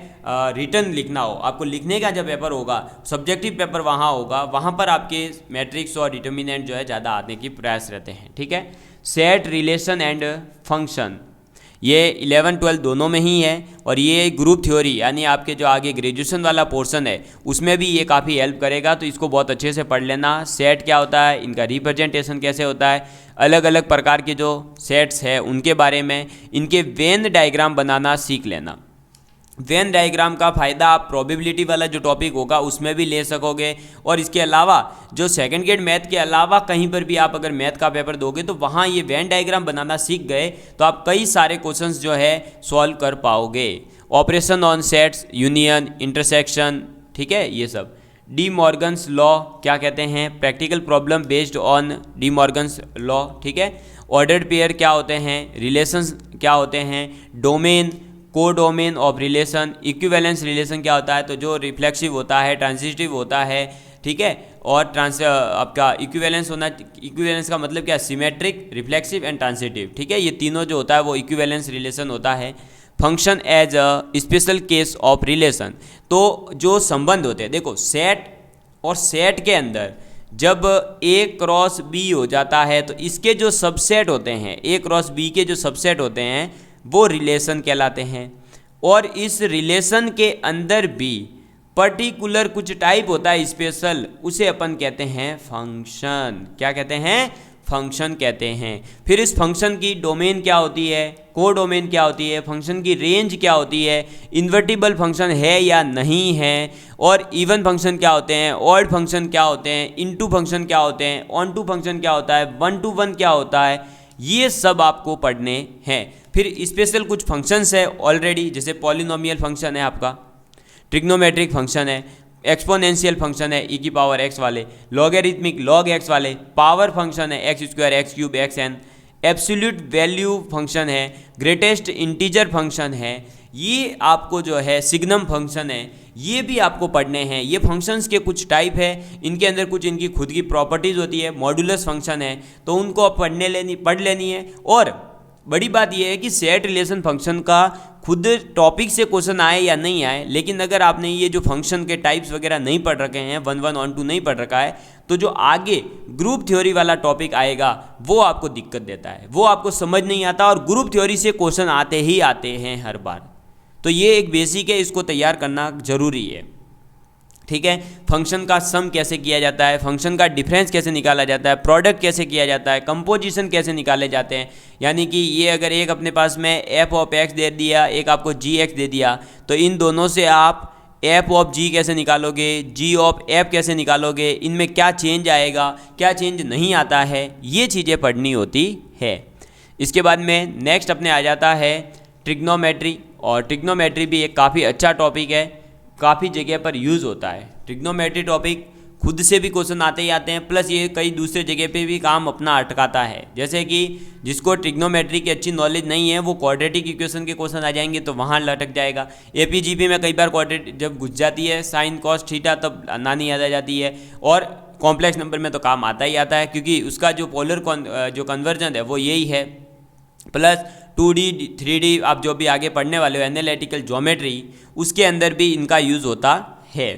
रिटर्न लिखना हो, आपको लिखने का जब पेपर होगा, सब्जेक्टिव पेपर वहाँ होगा, वहाँ पर आपके मैट्रिक्स और डिटर्मिनेंट जो है ज़्यादा आने की प्रयास रहते हैं। ठीक है, सेट, रिलेशन एंड फंक्शन, ये 11-12 दोनों में ही है, और ये ग्रुप थ्योरी यानी आपके जो आगे ग्रेजुएशन वाला पोर्शन है उसमें भी ये काफ़ी हेल्प करेगा, तो इसको बहुत अच्छे से पढ़ लेना। सेट क्या होता है, इनका रिप्रेजेंटेशन कैसे होता है, अलग अलग प्रकार के जो सेट्स है उनके बारे में, इनके वेन डायग्राम बनाना सीख लेना। वेन डायग्राम का फ़ायदा आप प्रोबेबिलिटी वाला जो टॉपिक होगा उसमें भी ले सकोगे, और इसके अलावा जो सेकंड ग्रेड मैथ के अलावा कहीं पर भी आप अगर मैथ का पेपर दोगे तो वहाँ ये वेन डायग्राम बनाना सीख गए तो आप कई सारे क्वेश्चंस जो है सॉल्व कर पाओगे। Operation on sets, union, intersection, ठीक है, ये सब। डी मॉर्गन्स लॉ क्या कहते हैं, practical problem based on D Morgan's law. ठीक है, ऑर्डर्ड पेयर क्या होते हैं, रिलेशंस क्या होते हैं, domain, codomain of relation, equivalence relation क्या होता है, तो जो रिफ्लेक्सिव होता है, ट्रांजिटिव होता है, ठीक है, और आपका इक्विवेलेंस होना, इक्विवेलेंस का मतलब क्या है, सिमेट्रिक, रिफ्लेक्सिव एंड ट्रांजिटिव। ठीक है, ये तीनों जो होता है वो इक्विवेलेंस रिलेशन होता है। Function as a special case of relation, तो जो संबंध होते हैं, देखो सेट और सेट के अंदर जब A क्रॉस B हो जाता है तो इसके जो सबसेट होते हैं, A क्रॉस B के जो सबसेट होते हैं वो रिलेशन कहलाते हैं, और इस रिलेशन के अंदर भी पर्टिकुलर कुछ टाइप होता है स्पेशल, उसे अपन कहते हैं फंक्शन। क्या कहते हैं, फंक्शन कहते हैं। फिर इस फंक्शन की डोमेन क्या होती है, को डोमेन क्या होती है, फंक्शन की रेंज क्या होती है, इन्वर्टिबल फंक्शन है या नहीं है, और इवन फंक्शन क्या होते हैं, ऑड फंक्शन क्या होते हैं, इनटू फंक्शन क्या होते हैं, ऑन टू फंक्शन क्या होता है, वन टू वन क्या होता है, ये सब आपको पढ़ने हैं। फिर स्पेशल कुछ फंक्शंस है ऑलरेडी, जैसे पॉलिनोमियल फंक्शन है आपका, ट्रिग्नोमेट्रिक फंक्शन है, एक्सपोनेंशियल फंक्शन है ई की पावर एक्स वाले, लॉगरिथमिक लॉग एक्स वाले, पावर फंक्शन है x square x cube x n, absolute value function है, ग्रेटेस्ट इंटीजर फंक्शन है, ये आपको जो है सिग्नम फंक्शन है, ये भी आपको पढ़ने हैं। ये फंक्शंस के कुछ टाइप है, इनके अंदर कुछ इनकी खुद की प्रॉपर्टीज़ होती है, मॉड्यूलस फंक्शन है, तो उनको आप पढ़ लेनी है। और बड़ी बात यह है कि सेट रिलेशन फंक्शन का खुद टॉपिक से क्वेश्चन आए या नहीं आए, लेकिन अगर आपने ये जो फंक्शन के टाइप्स वगैरह नहीं पढ़ रखे हैं, 1 1 ऑन 2 नहीं पढ़ रखा है, तो जो आगे ग्रुप थ्योरी वाला टॉपिक आएगा वो आपको दिक्कत देता है, वो आपको समझ नहीं आता, और ग्रुप थ्योरी से क्वेश्चन आते ही आते हैं हर बार। तो ये एक बेसिक है, इसको तैयार करना जरूरी है। ठीक है, फंक्शन का सम कैसे किया जाता है, फंक्शन का डिफरेंस कैसे निकाला जाता है, प्रोडक्ट कैसे किया जाता है, कंपोजिशन कैसे निकाले जाते हैं। यानी कि ये अगर एक अपने पास में एफ ऑफ एक्स दे दिया, एक आपको जी एक्स दे दिया, तो इन दोनों से आप एफ ऑफ जी कैसे निकालोगे, जी ऑफ एफ कैसे निकालोगे, इनमें क्या चेंज आएगा, क्या चेंज नहीं आता है, ये चीज़ें पढ़नी होती है। इसके बाद में नेक्स्ट अपने आ जाता है ट्रिग्नोमेट्री, और ट्रिग्नोमेट्री भी एक काफ़ी अच्छा टॉपिक है, काफ़ी जगह पर यूज़ होता है। ट्रिग्नोमेट्री टॉपिक खुद से भी क्वेश्चन आते ही आते हैं, प्लस ये कई दूसरे जगह पे भी काम अपना अटकाता है। जैसे कि जिसको ट्रिग्नोमेट्री की अच्छी नॉलेज नहीं है, वो क्वाड्रेटिक इक्वेशन के क्वेश्चन आ जाएंगे तो वहाँ लटक जाएगा। एपीजीपी में कई बार क्वाड्रेटिक जब घुस जाती है साइन कॉस थीटा, तब नानी याद आ जाती है, और कॉम्प्लेक्स नंबर में तो काम आता ही आता है, क्योंकि उसका जो पोलर जो कन्वर्जन है वो यही है। प्लस 2D 3D आप जो भी आगे पढ़ने वाले हो एनालिटिकल ज्योमेट्री, उसके अंदर भी इनका यूज़ होता है।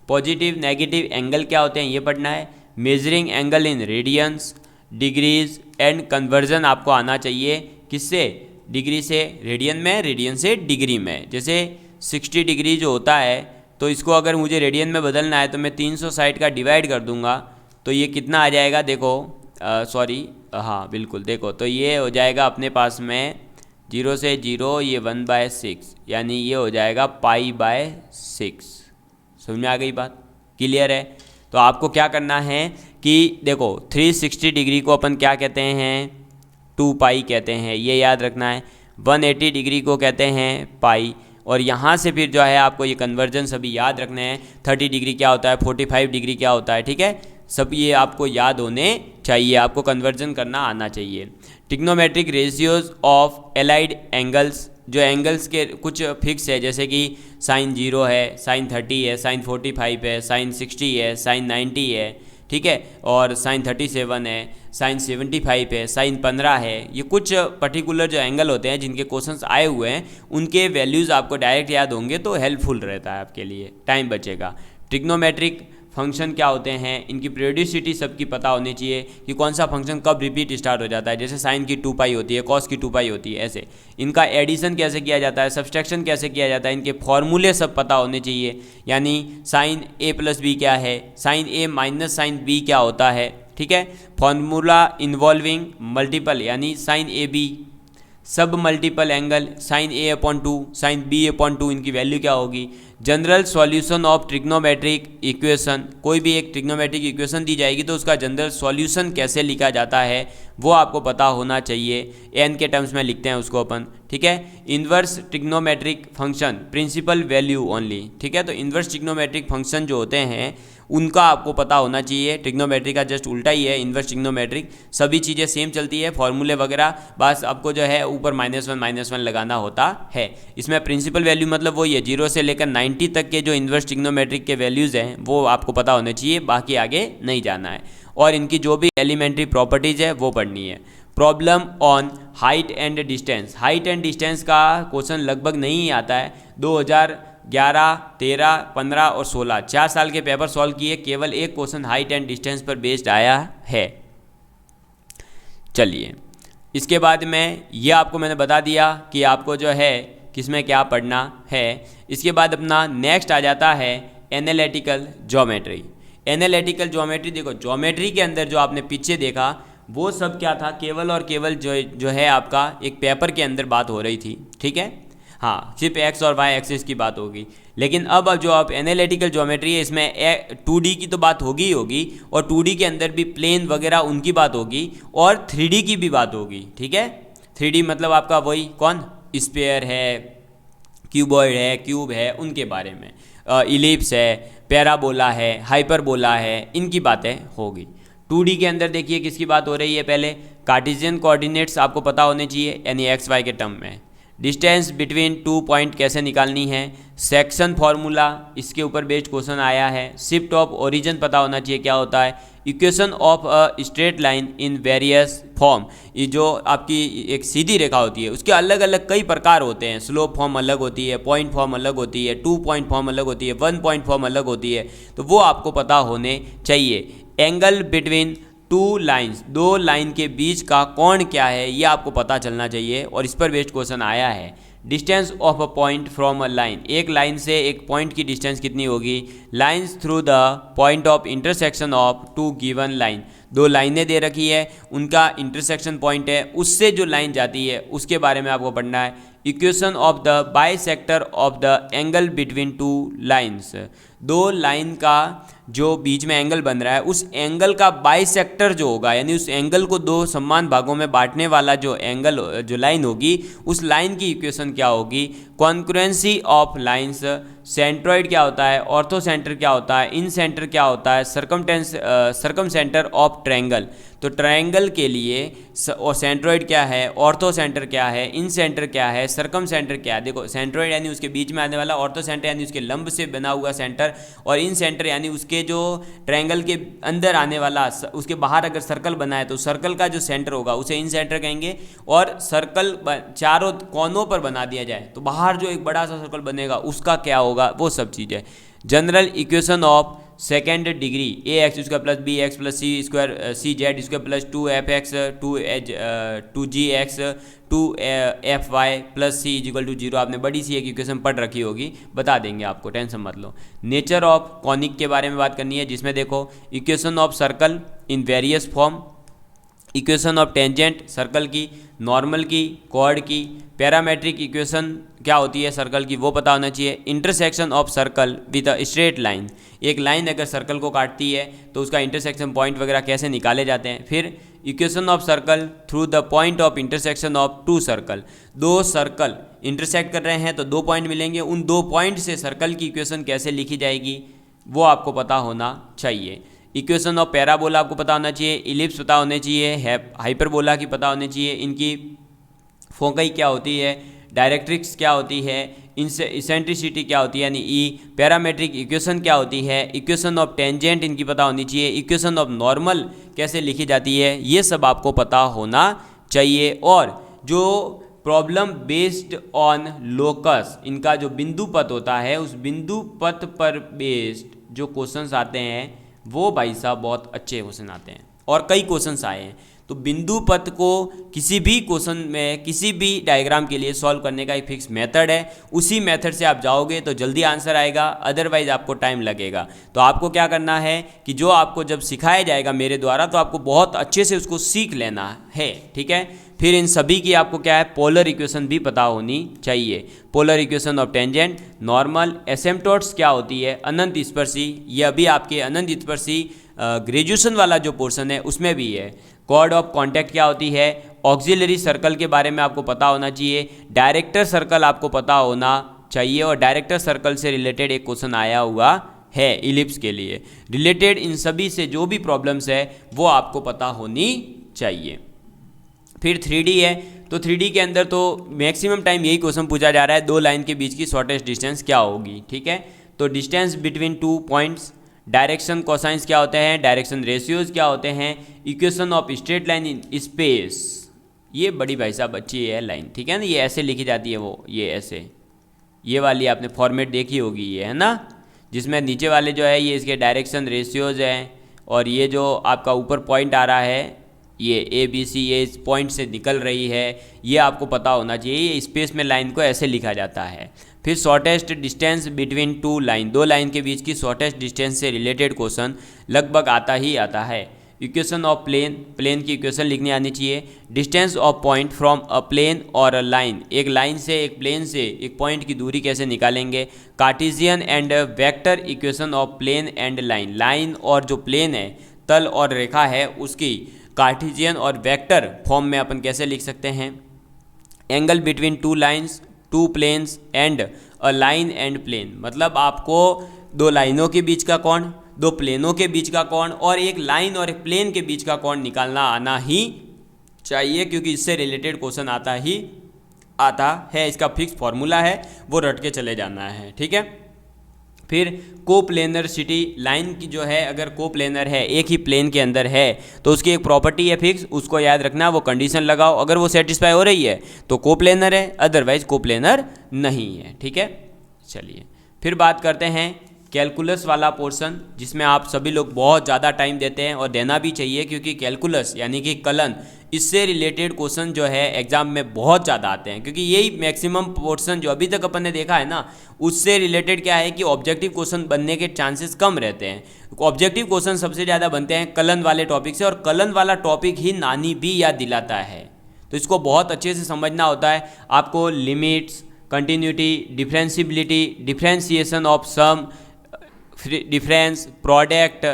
पॉजिटिव नेगेटिव एंगल क्या होते हैं ये पढ़ना है, measuring angle in radiance, degrees and conversion आपको आना चाहिए, किससे, डिग्री से रेडियन में, रेडियन से डिग्री में। जैसे 60 डिग्री जो होता है, तो इसको अगर मुझे रेडियन में बदलना है तो मैं 360 का डिवाइड कर दूंगा, तो ये कितना आ जाएगा, देखो हाँ बिल्कुल, देखो तो ये हो जाएगा अपने पास में 0 से 0, ये 1/6, यानी ये हो जाएगा π/6। समझ में आ गई बात, क्लियर है। तो आपको क्या करना है कि देखो 360 डिग्री को अपन क्या कहते हैं, 2π कहते हैं, ये याद रखना है। 180 डिग्री को कहते हैं पाई, और यहाँ से फिर जो है आपको ये कन्वर्जन सभी याद रखने हैं। 30 डिग्री क्या होता है, 45 डिग्री क्या होता है, ठीक है, सब ये आपको याद होने चाहिए, आपको कन्वर्जन करना आना चाहिए। Trigonometric ratios of allied angles, जो एंगल्स के कुछ फिक्स है, जैसे कि साइन 0 है, साइन 30 है, साइन 45 है, साइन 60 है, साइन 90 है, ठीक है, और साइन 37 है, साइन 75 है, साइन 15 है। ये कुछ पर्टिकुलर जो एंगल होते हैं जिनके क्वेश्चंस आए हुए हैं, उनके वैल्यूज़ आपको डायरेक्ट याद होंगे तो हेल्पफुल रहता है, आपके लिए टाइम बचेगा। ट्रिग्नोमेट्रिक फंक्शन क्या होते हैं, इनकी पीरियोडिसिटी सबकी पता होनी चाहिए कि कौन सा फंक्शन कब रिपीट स्टार्ट हो जाता है। जैसे साइन की 2π होती है, कॉस की 2π होती है, ऐसे इनका एडिशन कैसे किया जाता है, सब्सट्रैक्शन कैसे किया जाता है, इनके फॉर्मूले सब पता होने चाहिए। यानी साइन a+b क्या है, sine a minus sine b क्या होता है, ठीक है, फॉर्मूला इन्वॉल्विंग मल्टीपल, यानी sine ab submultiple angle, sine a/2, sine b/2, इनकी वैल्यू क्या होगी। General solution of trigonometric equation, कोई भी एक ट्रिग्नोमेट्रिक इक्वेशन दी जाएगी तो उसका जनरल सॉल्यूशन कैसे लिखा जाता है वो आपको पता होना चाहिए। n के टर्म्स में लिखते हैं उसको अपन, ठीक है। Inverse trigonometric function, principal value only, ठीक है। तो इन्वर्स ट्रिग्नोमेट्रिक फंक्शन जो होते हैं उनका आपको पता होना चाहिए। ट्रिग्नोमेट्री का जस्ट उल्टा ही है इन्वर्स ट्रिग्नोमेट्रिक, सभी चीज़ें सेम चलती है, फॉर्मूले वगैरह, बस आपको जो है ऊपर -1 लगाना होता है। इसमें प्रिंसिपल वैल्यू मतलब वही है, 0 से लेकर 90 तक के जो इन्वर्स ट्रिग्नोमेट्रिक के वैल्यूज़ हैं वो आपको पता होने चाहिए, बाकी आगे नहीं जाना है। और इनकी जो भी एलिमेंट्री प्रॉपर्टीज़ है वो पढ़नी है। Problem on height and distance, height and distance का क्वेश्चन लगभग नहीं आता है। 2011, 13, 15 और 16 4 साल के पेपर सॉल्व किए, केवल एक क्वेश्चन हाइट एंड डिस्टेंस पर बेस्ड आया है। चलिए, इसके बाद में ये आपको मैंने बता दिया कि आपको जो है किसमें क्या पढ़ना है। इसके बाद अपना नेक्स्ट आ जाता है एनालिटिकल ज्योमेट्री। एनालिटिकल ज्योमेट्री, देखो ज्योमेट्री के अंदर जो आपने पीछे देखा वो सब क्या था, केवल और केवल जो है आपका एक पेपर के अंदर बात हो रही थी, ठीक है। हाँ, सिर्फ एक्स और वाई एक्सिस की बात होगी। लेकिन अब जो आप एनालिटिकल ज्योमेट्री है इसमें 2D की तो बात होगी ही होगी, और 2D के अंदर भी प्लेन वगैरह उनकी बात होगी, और 3D की भी बात होगी, ठीक है। 3D मतलब आपका वही कौन, स्फीयर है, क्यूबॉइड है, क्यूब है, उनके बारे में, इलिप्स है, पैराबोला है, हाइपरबोला है, इनकी बातें होगी। 2D के अंदर देखिए किसकी बात हो रही है, पहले कार्टेशियन कोऑर्डिनेट्स आपको पता होने चाहिए, यानी एक्स वाई के टर्म में। डिस्टेंस बिटवीन 2 पॉइंट कैसे निकालनी है, सेक्शन फार्मूला, इसके ऊपर बेस्ड क्वेश्चन आया है। शिफ्ट ऑफ ओरिजिन पता होना चाहिए क्या होता है। Equation of a straight line in various form, ये जो आपकी एक सीधी रेखा होती है उसके अलग अलग कई प्रकार होते हैं। स्लोप फॉर्म अलग होती है, पॉइंट फॉर्म अलग होती है, 2 पॉइंट फॉर्म अलग होती है, 1 पॉइंट फॉर्म अलग होती है, तो वो आपको पता होने चाहिए। एंगल बिटवीन 2 लाइन्स, 2 लाइन के बीच का कोण क्या है ये आपको पता चलना चाहिए, और इस पर बेस्ड क्वेश्चन आया है। Distance of a point from a line, एक लाइन से एक पॉइंट की डिस्टेंस कितनी होगी। Lines through the point of intersection of 2 given line, 2 लाइनें दे रखी है, उनका इंटरसेक्शन पॉइंट है, उससे जो लाइन जाती है उसके बारे में आपको पढ़ना है। Equation of the bisector of the angle between 2 lines, 2 line का जो बीच में एंगल बन रहा है उस एंगल का बाइसेक्टर जो होगा, यानी उस एंगल को 2 समान भागों में बांटने वाला जो एंगल, जो लाइन होगी, उस लाइन की इक्वेशन क्या होगी। कॉन्क्रुएंसी ऑफ लाइंस, सेंट्रोइड क्या होता है, ऑर्थो सेंटर क्या होता है, इन सेंटर क्या होता है, सरकम सेंटर ऑफ ट्रायंगल, तो ट्रायंगल के लिए और सेंट्रोइड क्या है, ऑर्थो सेंटर क्या है, इन सेंटर क्या है, सरकम सेंटर क्या है। देखो सेंट्रोइड यानी उसके बीच में आने वाला, ऑर्थो सेंटर यानी उसके लंब से बना हुआ सेंटर, और इन सेंटर यानी उसके जो ट्रायंगल के अंदर आने वाला, उसके बाहर अगर सर्कल बना है तो सर्कल का जो सेंटर होगा उसे इन सेंटर कहेंगे, और सर्कल चारों कोनों पर बना दिया जाए तो बाहर जो एक बड़ा सा सर्कल बनेगा उसका क्या होगा, वो सब चीज़ें। General equation of second degree, a x square plus b x plus c square c z square plus 2f x 2g x 2f y plus c is equal to 0, आपने बड़ी सी एक इक्वेशन पढ़ रखी होगी, बता देंगे आपको, टेंशन मत लो। नेचर ऑफ कॉनिक के बारे में बात करनी है, जिसमें देखो equation of circle in various form, equation of tangent circle की, नॉर्मल की, कॉर्ड की, पैरामेट्रिक इक्वेशन क्या होती है सर्कल की वो पता होना चाहिए। Intersection of circle with a straight line, एक लाइन अगर सर्कल को काटती है तो उसका इंटरसेक्शन पॉइंट वगैरह कैसे निकाले जाते हैं। फिर equation of circle through the point of intersection of 2 circle, 2 circle intersect कर रहे हैं तो 2 पॉइंट मिलेंगे, उन 2 पॉइंट से सर्कल की इक्वेशन कैसे लिखी जाएगी वो आपको पता होना चाहिए। इक्वेशन ऑफ पैराबोला आपको पता होना चाहिए, इलिप्स पता होने चाहिए, हाइपरबोला की पता होनी चाहिए, इनकी फोकई क्या होती है, डायरेक्ट्रिक्स क्या होती है, इसेंट्रिसिटी क्या होती है यानी ई, पैरामेट्रिक इक्वेशन क्या होती है, इक्वेशन ऑफ टेंजेंट इनकी पता होनी चाहिए, इक्वेशन ऑफ नॉर्मल कैसे लिखी जाती है, ये सब आपको पता होना चाहिए। और जो प्रॉब्लम बेस्ड ऑन लोकस, इनका जो बिंदु पथ होता है उस बिंदु पथ पर बेस्ड जो क्वेश्चंस आते हैं वो भाई साहब बहुत अच्छे क्वेश्चन आते हैं, और कई क्वेश्चंस आए हैं। तो बिंदु पथ को किसी भी क्वेश्चन में, किसी भी डायग्राम के लिए सॉल्व करने का एक फिक्स मेथड है, उसी मेथड से आप जाओगे तो जल्दी आंसर आएगा, अदरवाइज आपको टाइम लगेगा। तो आपको क्या करना है कि जो आपको जब सिखाया जाएगा मेरे द्वारा तो आपको बहुत अच्छे से उसको सीख लेना है, ठीक है। फिर इन सभी की आपको क्या है, पोलर इक्वेशन भी पता होनी चाहिए। Polar equation of tangent, normal, asymptotes क्या होती है, अनंत स्पर्शी, ये अभी आपके अनंत स्पर्शी ग्रेजुएशन वाला जो पोर्शन है उसमें भी है। कॉर्ड ऑफ कॉन्टैक्ट क्या होती है, ऑक्सिलरी सर्कल के बारे में आपको पता होना चाहिए, डायरेक्टर सर्कल आपको पता होना चाहिए, और डायरेक्टर सर्कल से रिलेटेड एक क्वेश्चन आया हुआ है इलिप्स के लिए रिलेटेड। इन सभी से जो भी प्रॉब्लम्स है वो आपको पता होनी चाहिए। फिर 3D है, तो 3D के अंदर तो मैक्सिमम टाइम यही क्वेश्चन पूछा जा रहा है, 2 लाइन के बीच की शॉर्टेस्ट डिस्टेंस क्या होगी, ठीक है। तो distance between 2 points, direction cosines क्या होते हैं, डायरेक्शन रेशियोज क्या होते हैं, equation of straight line in space, ये बड़ी भाई साहब अच्छी है लाइन, ठीक है ना, ये ऐसे लिखी जाती है, वो ये ऐसे, ये वाली आपने फॉर्मेट देखी होगी, ये है ना, जिसमें नीचे वाले जो है ये इसके डायरेक्शन रेशियोज हैं, और ये जो आपका ऊपर पॉइंट आ रहा है ये ABC, ये इस पॉइंट से निकल रही है, ये आपको पता होना चाहिए। ये स्पेस में लाइन को ऐसे लिखा जाता है। फिर shortest distance between 2 line, 2 line के बीच की शॉर्टेस्ट डिस्टेंस से रिलेटेड क्वेश्चन लगभग आता ही आता है। इक्वेशन ऑफ प्लेन, प्लेन की इक्वेशन लिखनी आनी चाहिए। Distance of point from a plane और अ लाइन, एक लाइन से, एक प्लेन से एक पॉइंट की दूरी कैसे निकालेंगे। Cartesian and vector equation of plane and line, line और जो प्लेन है, तल और रेखा है, उसकी कार्टेशियन और वेक्टर फॉर्म में अपन कैसे लिख सकते हैं। Angle between two lines, two planes and a line and plane, मतलब आपको दो लाइनों के बीच का कोण, दो प्लेनों के बीच का कोण और एक लाइन और एक प्लेन के बीच का कोण निकालना आना ही चाहिए, क्योंकि इससे रिलेटेड क्वेश्चन आता है। इसका फिक्स फॉर्मूला है, वो रट के चले जाना है, ठीक है। फिर कोप्लेनर सिटी, लाइन की जो है अगर कोप्लेनर है, एक ही प्लेन के अंदर है, तो उसकी एक प्रॉपर्टी है फिक्स, उसको याद रखना, वो कंडीशन लगाओ, अगर वो सेटिस्फाई हो रही है तो कोप्लेनर है, अदरवाइज कोप्लेनर नहीं है, ठीक है। चलिए फिर बात करते हैं कैलकुलस वाला पोर्शन, जिसमें आप सभी लोग बहुत ज़्यादा टाइम देते हैं और देना भी चाहिए, क्योंकि कैलकुलस यानी कि कलन, इससे रिलेटेड क्वेश्चन जो है एग्जाम में बहुत ज़्यादा आते हैं, क्योंकि यही मैक्सिमम पोर्शन जो अभी तक अपन ने देखा है ना, उससे रिलेटेड क्या है कि ऑब्जेक्टिव क्वेश्चन बनने के चांसेस कम रहते हैं। ऑब्जेक्टिव क्वेश्चन सबसे ज़्यादा बनते हैं कलन वाले टॉपिक से, और कलन वाला टॉपिक ही नानी भी याद दिलाता है, तो इसको बहुत अच्छे से समझना होता है आपको। Limits, continuity, differentiability, differentiation of sum, difference, product,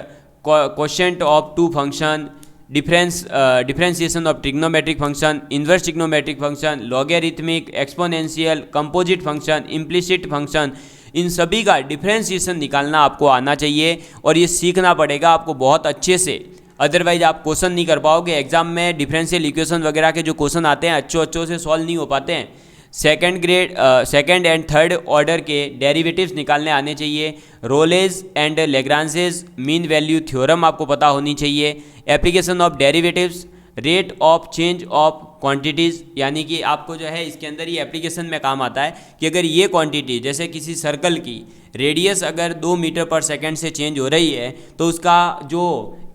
quotient of two function, differentiation of trigonometric function, inverse trigonometric function, logarithmic, exponential, composite function, implicit function, इन सभी का डिफरेंशिएशन निकालना आपको आना चाहिए और ये सीखना पड़ेगा आपको बहुत अच्छे से, अदरवाइज आप क्वेश्चन नहीं कर पाओगे। एग्जाम में डिफरेंशियल इक्वेशन वगैरह के जो क्वेश्चन आते हैं अच्छे से सॉल्व नहीं हो पाते हैं। सेकंड एंड थर्ड ऑर्डर के डेरिवेटिव्स निकालने आने चाहिए। Rolle's and Lagrange's mean value theorem आपको पता होनी चाहिए। Application of derivatives, rate of change of quantities, यानी कि आपको जो है इसके अंदर ये एप्लीकेशन में काम आता है कि अगर ये क्वांटिटी, जैसे किसी सर्कल की रेडियस अगर 2 मीटर पर सेकंड से चेंज हो रही है, तो उसका जो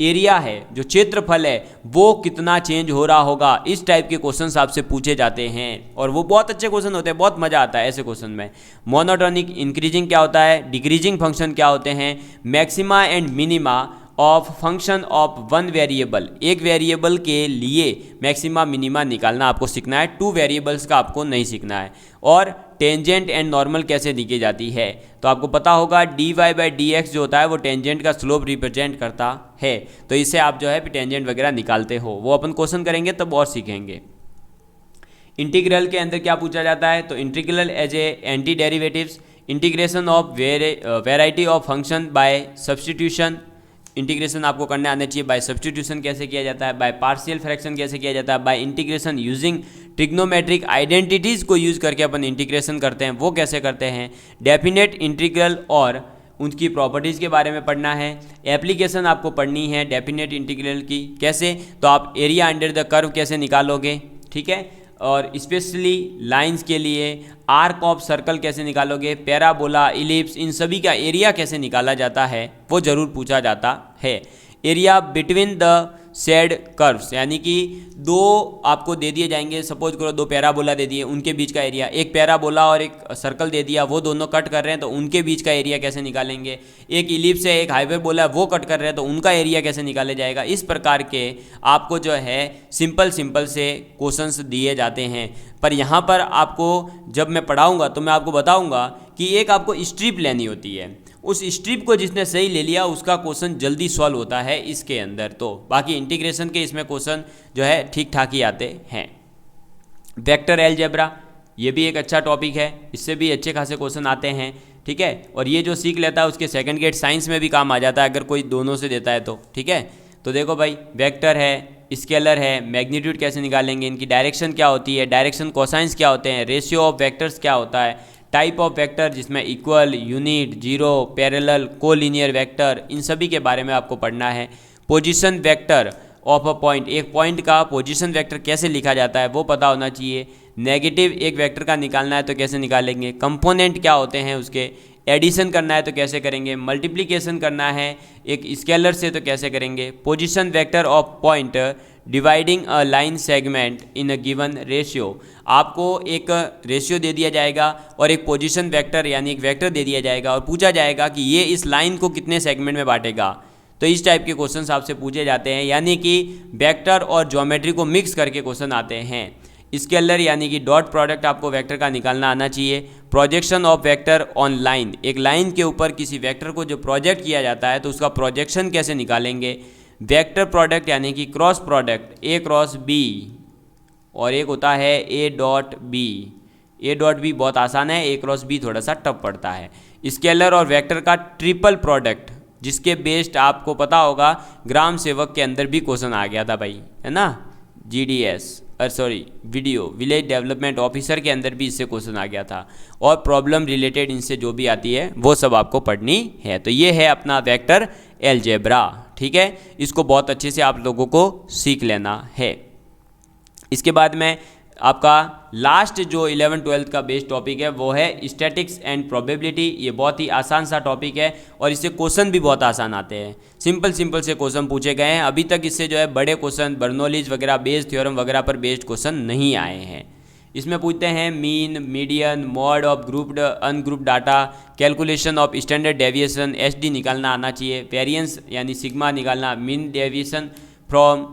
एरिया है, जो क्षेत्रफल है, वो कितना चेंज हो रहा होगा। इस टाइप के क्वेश्चंस आपसे पूछे जाते हैं और वो बहुत अच्छे क्वेश्चन होते हैं, बहुत मज़ा आता है ऐसे क्वेश्चन में। मोनोटोनिक इंक्रीजिंग क्या होता है, डिक्रीजिंग फंक्शन क्या होते हैं, maxima and minima of function of one variable, एक वेरिएबल के लिए मैक्सिमा मिनिमा निकालना आपको सीखना है, 2 वेरिएबल्स का आपको नहीं सीखना है। और टेंजेंट एंड नॉर्मल कैसे लिखी जाती है, तो आपको पता होगा dy/dx जो होता है वो टेंजेंट का स्लोप रिप्रेजेंट करता है, तो इससे आप जो है टेंजेंट वगैरह निकालते हो, वो अपन क्वेश्चन करेंगे तब और सीखेंगे। इंटीग्रल के अंदर क्या पूछा जाता है, तो integral as a anti derivatives, integration of variety of function by substitution, integration आपको करने आना चाहिए। बाय सब्सटीट्यूशन कैसे किया जाता है, बाय पार्शियल फ्रैक्शन कैसे किया जाता है, bye integration using trigonometric identities को यूज़ करके अपन इंटीग्रेशन करते हैं, वो कैसे करते हैं। डेफिनेट इंटीग्रल और उनकी प्रॉपर्टीज़ के बारे में पढ़ना है। एप्लीकेशन आपको पढ़नी है डेफिनेट इंटीग्रल की, कैसे, तो आप एरिया अंडर द कर्व कैसे निकालोगे, ठीक है, और स्पेशली लाइंस के लिए आर्क ऑफ सर्कल कैसे निकालोगे, पैराबोला, इलिप्स, इन सभी का एरिया कैसे निकाला जाता है वो ज़रूर पूछा जाता है। Area between the shade curves, यानी कि दो आपको दे दिए जाएंगे, सपोज करो 2 पैराबोला दे दिए, उनके बीच का एरिया, एक पैराबोला और एक सर्कल दे दिया, वो दोनों कट कर रहे हैं तो उनके बीच का एरिया कैसे निकालेंगे। एक इलिप्स है, एक हाइपरबोला, वो कट कर रहे हैं तो उनका एरिया कैसे निकाला जाएगा। इस प्रकार के आपको जो है सिंपल से क्वेश्चंस दिए जाते हैं। पर यहाँ पर आपको जब मैं पढ़ाऊँगा तो मैं आपको बताऊँगा कि एक आपको स्ट्रिप लेनी होती है, उस स्ट्रिप को जिसने सही ले लिया उसका क्वेश्चन जल्दी सॉल्व होता है इसके अंदर। तो बाकी इंटीग्रेशन के इसमें क्वेश्चन जो है ठीक ठाक ही आते हैं। वेक्टर अलजेब्रा, ये भी एक अच्छा टॉपिक है, इससे भी अच्छे खासे क्वेश्चन आते हैं, ठीक है, और ये जो सीख लेता है उसके सेकंड गेट साइंस में भी काम आ जाता है अगर कोई दोनों से देता है तो, ठीक है। तो देखो भाई, वेक्टर है, स्केलर है, मैग्नीट्यूड कैसे निकालेंगे, इनकी डायरेक्शन क्या होती है, डायरेक्शन कोसाइंस क्या होते हैं, रेशियो ऑफ वेक्टर्स क्या होता है, टाइप ऑफ वेक्टर जिसमें equal, unit, zero, parallel, collinear vector, इन सभी के बारे में आपको पढ़ना है। Position vector of a point, एक पॉइंट का पोजीशन वेक्टर कैसे लिखा जाता है वो पता होना चाहिए। नेगेटिव एक वेक्टर का निकालना है तो कैसे निकालेंगे, कंपोनेंट क्या होते हैं उसके, एडिशन करना है तो कैसे करेंगे, मल्टीप्लिकेशन करना है एक स्केलर से तो कैसे करेंगे। Position vector of point dividing a line segment in a given ratio, आपको एक रेशियो दे दिया जाएगा और एक पोजीशन वेक्टर यानी एक वेक्टर दे दिया जाएगा और पूछा जाएगा कि ये इस लाइन को कितने सेगमेंट में बांटेगा। तो इस टाइप के क्वेश्चन आपसे पूछे जाते हैं, यानी कि वेक्टर और ज्योमेट्री को मिक्स करके क्वेश्चन आते हैं। स्केलर यानी कि डॉट प्रोडक्ट आपको वेक्टर का निकालना आना चाहिए। Projection of vector on line, एक लाइन के ऊपर किसी वेक्टर को जो प्रोजेक्ट किया जाता है तो उसका प्रोजेक्शन कैसे निकालेंगे। वेक्टर प्रोडक्ट यानी कि cross product a cross b, और एक होता है a dot b. A dot b बहुत आसान है, ए क्रॉस बी थोड़ा सा टफ पड़ता है। स्केलर और वेक्टर का ट्रिपल प्रोडक्ट, जिसके बेस्ड आपको पता होगा ग्राम सेवक के अंदर भी क्वेश्चन आ गया था भाई, है ना, GDS video village development officer के अंदर भी इससे क्वेश्चन आ गया था। और प्रॉब्लम रिलेटेड इनसे जो भी आती है वो सब आपको पढ़नी है। तो ये है अपना वेक्टर अलजेब्रा, ठीक है, इसको बहुत अच्छे से आप लोगों को सीख लेना है। इसके बाद में आपका लास्ट जो 11-12 का बेस्ड टॉपिक है वो है स्टैटिक्स एंड प्रोबेबिलिटी। ये बहुत ही आसान सा टॉपिक है और इससे क्वेश्चन भी बहुत आसान आते हैं, सिंपल से क्वेश्चन पूछे गए हैं। अभी तक इससे जो है बड़े क्वेश्चन बर्नौलीज वगैरह बेस्ड थ्योरम वगैरह पर बेस्ड क्वेश्चन नहीं आए हैं। इसमें पूछते हैं mean, median, mode of grouped ungrouped data, calculation of standard deviation SD निकालना आना चाहिए, वेरिएंस यानी सिग्मा निकालना, mean deviation from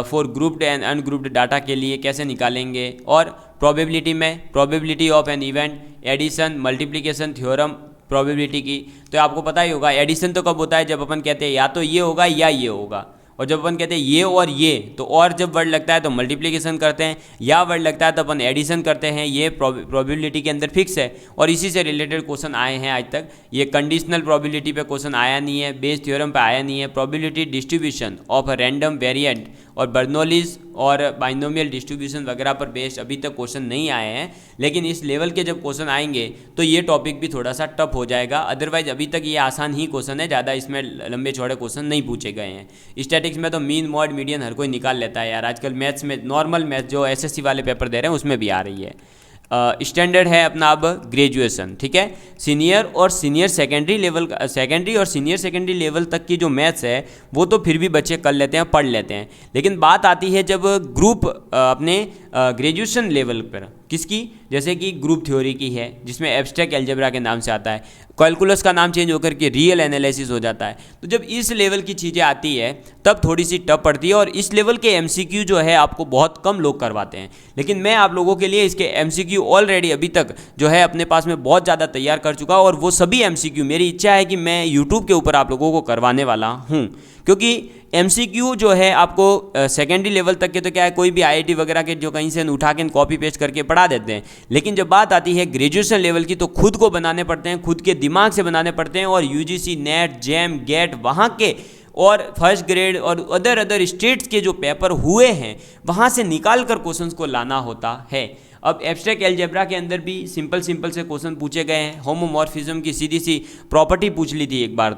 for grouped and ungrouped data के लिए कैसे निकालेंगे। और प्रोबेबिलिटी में probability of an event, addition, multiplication theorem probability की। तो आपको पता ही होगा एडिशन तो कब होता है, जब अपन कहते हैं या तो ये होगा या ये होगा, और जब अपन कहते हैं ये और ये, तो और जब वर्ड लगता है तो मल्टीप्लिकेशन करते हैं, या वर्ड लगता है तो अपन एडिशन करते हैं। ये प्रोबेबिलिटी के अंदर फिक्स है और इसी से रिलेटेड क्वेश्चन आए हैं आज तक। ये कंडीशनल प्रोबेबिलिटी पे क्वेश्चन आया नहीं है, बेस थ्योरम पे आया नहीं है। Probability distribution of a random variant और बर्नौलीज और बाइनोमियल डिस्ट्रीब्यूशन वगैरह पर बेस्ड अभी तक क्वेश्चन नहीं आए हैं, लेकिन इस लेवल के जब क्वेश्चन आएंगे तो ये टॉपिक भी थोड़ा सा टफ हो जाएगा। अदरवाइज अभी तक ये आसान ही क्वेश्चन है, ज़्यादा इसमें लंबे चौड़े क्वेश्चन नहीं पूछे गए हैं। स्टैटिक्स में तो मीन, मॉड, मीडियन हर कोई निकाल लेता है यार, आजकल मैथ्स में नॉर्मल मैथ्स जो SSC वाले पेपर दे रहे हैं उसमें भी आ रही है। स्टैंडर्ड है अपना अब ग्रेजुएशन, ठीक है। सीनियर और सीनियर सेकेंडरी लेवल, सेकेंडरी और सीनियर सेकेंडरी लेवल तक की जो मैथ्स है वो तो फिर भी बच्चे कर लेते हैं, पढ़ लेते हैं, लेकिन बात आती है जब ग्रुप अपने ग्रेजुएशन लेवल पर, किसकी, जैसे कि ग्रुप थ्योरी की है जिसमें एब्स्ट्रैक्ट अलजेब्रा के नाम से आता है, कैलकुलस का नाम चेंज होकर के रियल एनालिसिस हो जाता है। तो जब इस लेवल की चीज़ें आती है तब थोड़ी सी टफ पड़ती है, और इस लेवल के MCQ जो है आपको बहुत कम लोग करवाते हैं, लेकिन मैं आप लोगों के लिए इसके MCQ ऑलरेडी अभी तक जो है अपने पास में बहुत ज़्यादा तैयार कर चुका हूँ, और वो सभी MCQ मेरी इच्छा है कि मैं YouTube के ऊपर आप लोगों को करवाने वाला हूँ, क्योंकि MCQ जो है आपको सेकेंडरी लेवल तक के तो क्या है, कोई भी IIT वगैरह के जो कहीं से उठा के कॉपी पेस्ट करके पढ़ा देते हैं, लेकिन जब बात आती है ग्रेजुएशन लेवल की तो खुद को बनाने पड़ते हैं, खुद के दिमाग से बनाने पड़ते हैं, और UGC, नेट, जैम, गेट वहाँ के और फर्स्ट ग्रेड और अदर स्टेट्स के जो पेपर हुए हैं वहाँ से निकाल कर क्वेश्चंस को लाना होता है। अब एब्स्ट्रैक्ट अलजेब्रा के अंदर भी सिंपल से क्वेश्चन पूछे गए हैं। होमोमॉर्फिज्म की सीधी सी प्रॉपर्टी पूछ ली थी एक बार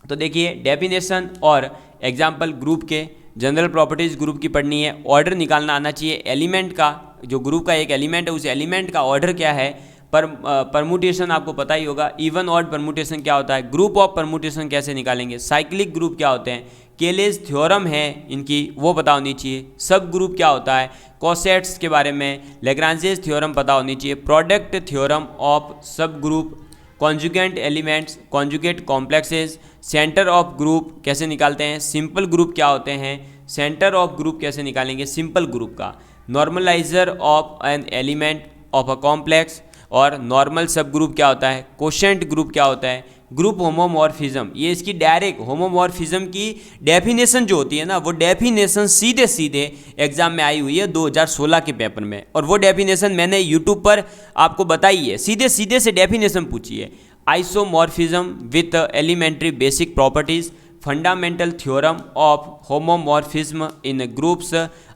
तो देखिए डेफिनेशन और एग्जाम्पल ग्रुप के, जनरल प्रॉपर्टीज ग्रुप की पढ़नी है, ऑर्डर निकालना आना चाहिए, एलिमेंट का, जो ग्रुप का एक एलिमेंट है उस एलिमेंट का ऑर्डर क्या है, परमुटेशन आपको पता ही होगा, इवन ऑड परमुटेशन क्या होता है, ग्रुप ऑफ परमुटेशन कैसे निकालेंगे, साइक्लिक ग्रुप क्या होते हैं, केलेज थ्योरम है इनकी वो पता होनी चाहिए, सब ग्रुप क्या होता है, कॉसेट्स के बारे में, लेग्रांजेस थ्योरम पता होनी चाहिए, product theorem of subgroup, conjugate elements, conjugate complexes, centre of group कैसे निकालते हैं, सिंपल ग्रुप क्या होते हैं, सेंटर ऑफ ग्रुप कैसे निकालेंगे सिंपल ग्रुप का, normaliser of an element of a complex, और नॉर्मल सब ग्रुप क्या होता है, कोशेंट ग्रुप क्या होता है, ग्रुप होमोमॉर्फिज्म, ये इसकी डायरेक्ट होमोमॉर्फिज्म की डेफिनेशन जो होती है ना, वो डेफिनेशन सीधे एग्जाम में आई हुई है 2016 के पेपर में, और वो डेफिनेशन मैंने यूट्यूब पर आपको बताई है, सीधे से डेफिनेशन पूछी है। Isomorphism with elementary basic properties, fundamental theorem of homomorphism in groups,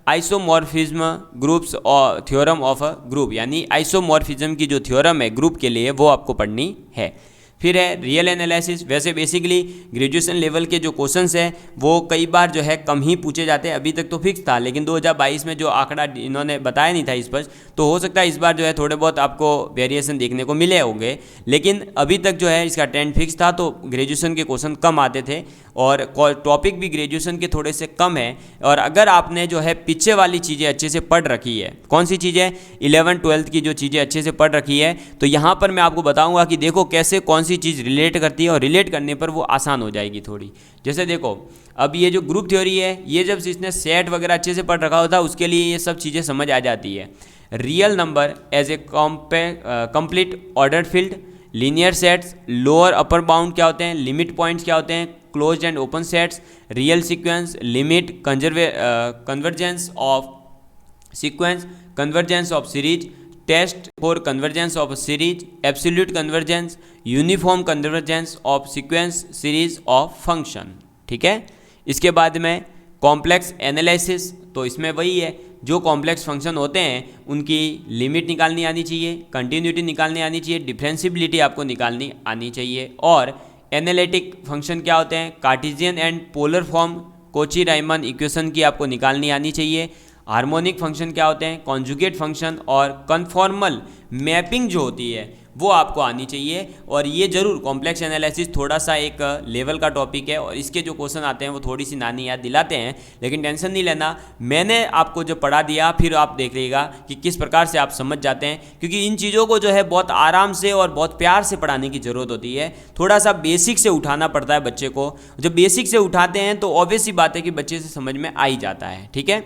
isomorphism groups और थ्योरम ऑफ अ ग्रुप, यानी आइसोमॉर्फिज्म की जो थ्योरम है ग्रुप के लिए वो आपको पढ़नी है। फिर है रियल एनालिसिस। वैसे बेसिकली ग्रेजुएशन लेवल के जो क्वेश्चंस हैं वो कई बार जो है कम ही पूछे जाते हैं, अभी तक तो फिक्स था, लेकिन 2022 में जो आंकड़ा इन्होंने बताया नहीं था इस पर, तो हो सकता है इस बार जो है थोड़े बहुत आपको वेरिएशन देखने को मिले होंगे, लेकिन अभी तक जो है इसका ट्रेंड फिक्स था, तो ग्रेजुएशन के क्वेश्चन कम आते थे और टॉपिक भी ग्रेजुएशन के थोड़े से कम है। और अगर आपने जो है पीछे वाली चीज़ें अच्छे से पढ़ रखी है, कौन सी चीज़ें, 11-12 की जो चीज़ें अच्छे से पढ़ रखी है, तो यहाँ पर मैं आपको बताऊँगा कि देखो कैसे कौन सी चीज़ रिलेट करती है और रिलेट करने पर वो आसान हो जाएगी थोड़ी। जैसे देखो, अब ये जो ग्रुप थ्योरी है, ये जब इसने सेट वगैरह अच्छे से पढ़ रखा होता है उसके लिए ये सब चीज़ें समझ आ जाती है। Real number as a complete order field, linear sets, lower upper bound क्या होते हैं, लिमिट पॉइंट्स क्या होते हैं, closed and open sets, real sequence, limit, convergence of sequence, convergence of series, test for convergence of series, absolute convergence, uniform convergence of sequence series of function. ठीक है, इसके बाद में कॉम्प्लेक्स एनालिसिस, तो इसमें वही है, जो कॉम्प्लेक्स फंक्शन होते हैं उनकी लिमिट निकालनी आनी चाहिए, कंटिन्यूटी निकालनी आनी चाहिए, डिफरेंशिएबिलिटी आपको निकालनी आनी चाहिए। और एनालिटिक फंक्शन क्या होते हैं, Cartesian and polar form Kochi Riemann equation की आपको निकालनी आनी चाहिए। हार्मोनिक फंक्शन क्या होते हैं, कॉन्जुगेट फंक्शन और कन्फॉर्मल मैपिंग जो होती है वो आपको आनी चाहिए। और ये जरूर कॉम्प्लेक्स एनालिसिस थोड़ा सा एक लेवल का टॉपिक है और इसके जो क्वेश्चन आते हैं वो थोड़ी सी नानी याद दिलाते हैं, लेकिन टेंशन नहीं लेना, मैंने आपको जो पढ़ा दिया फिर आप देख लीजिएगा कि किस प्रकार से आप समझ जाते हैं, क्योंकि इन चीज़ों को जो है बहुत आराम से और बहुत प्यार से पढ़ाने की ज़रूरत होती है। थोड़ा सा बेसिक से उठाना पड़ता है बच्चे को, जब बेसिक से उठाते हैं तो ऑब्वियस सी बात है कि बच्चे से समझ में आ ही जाता है। ठीक है,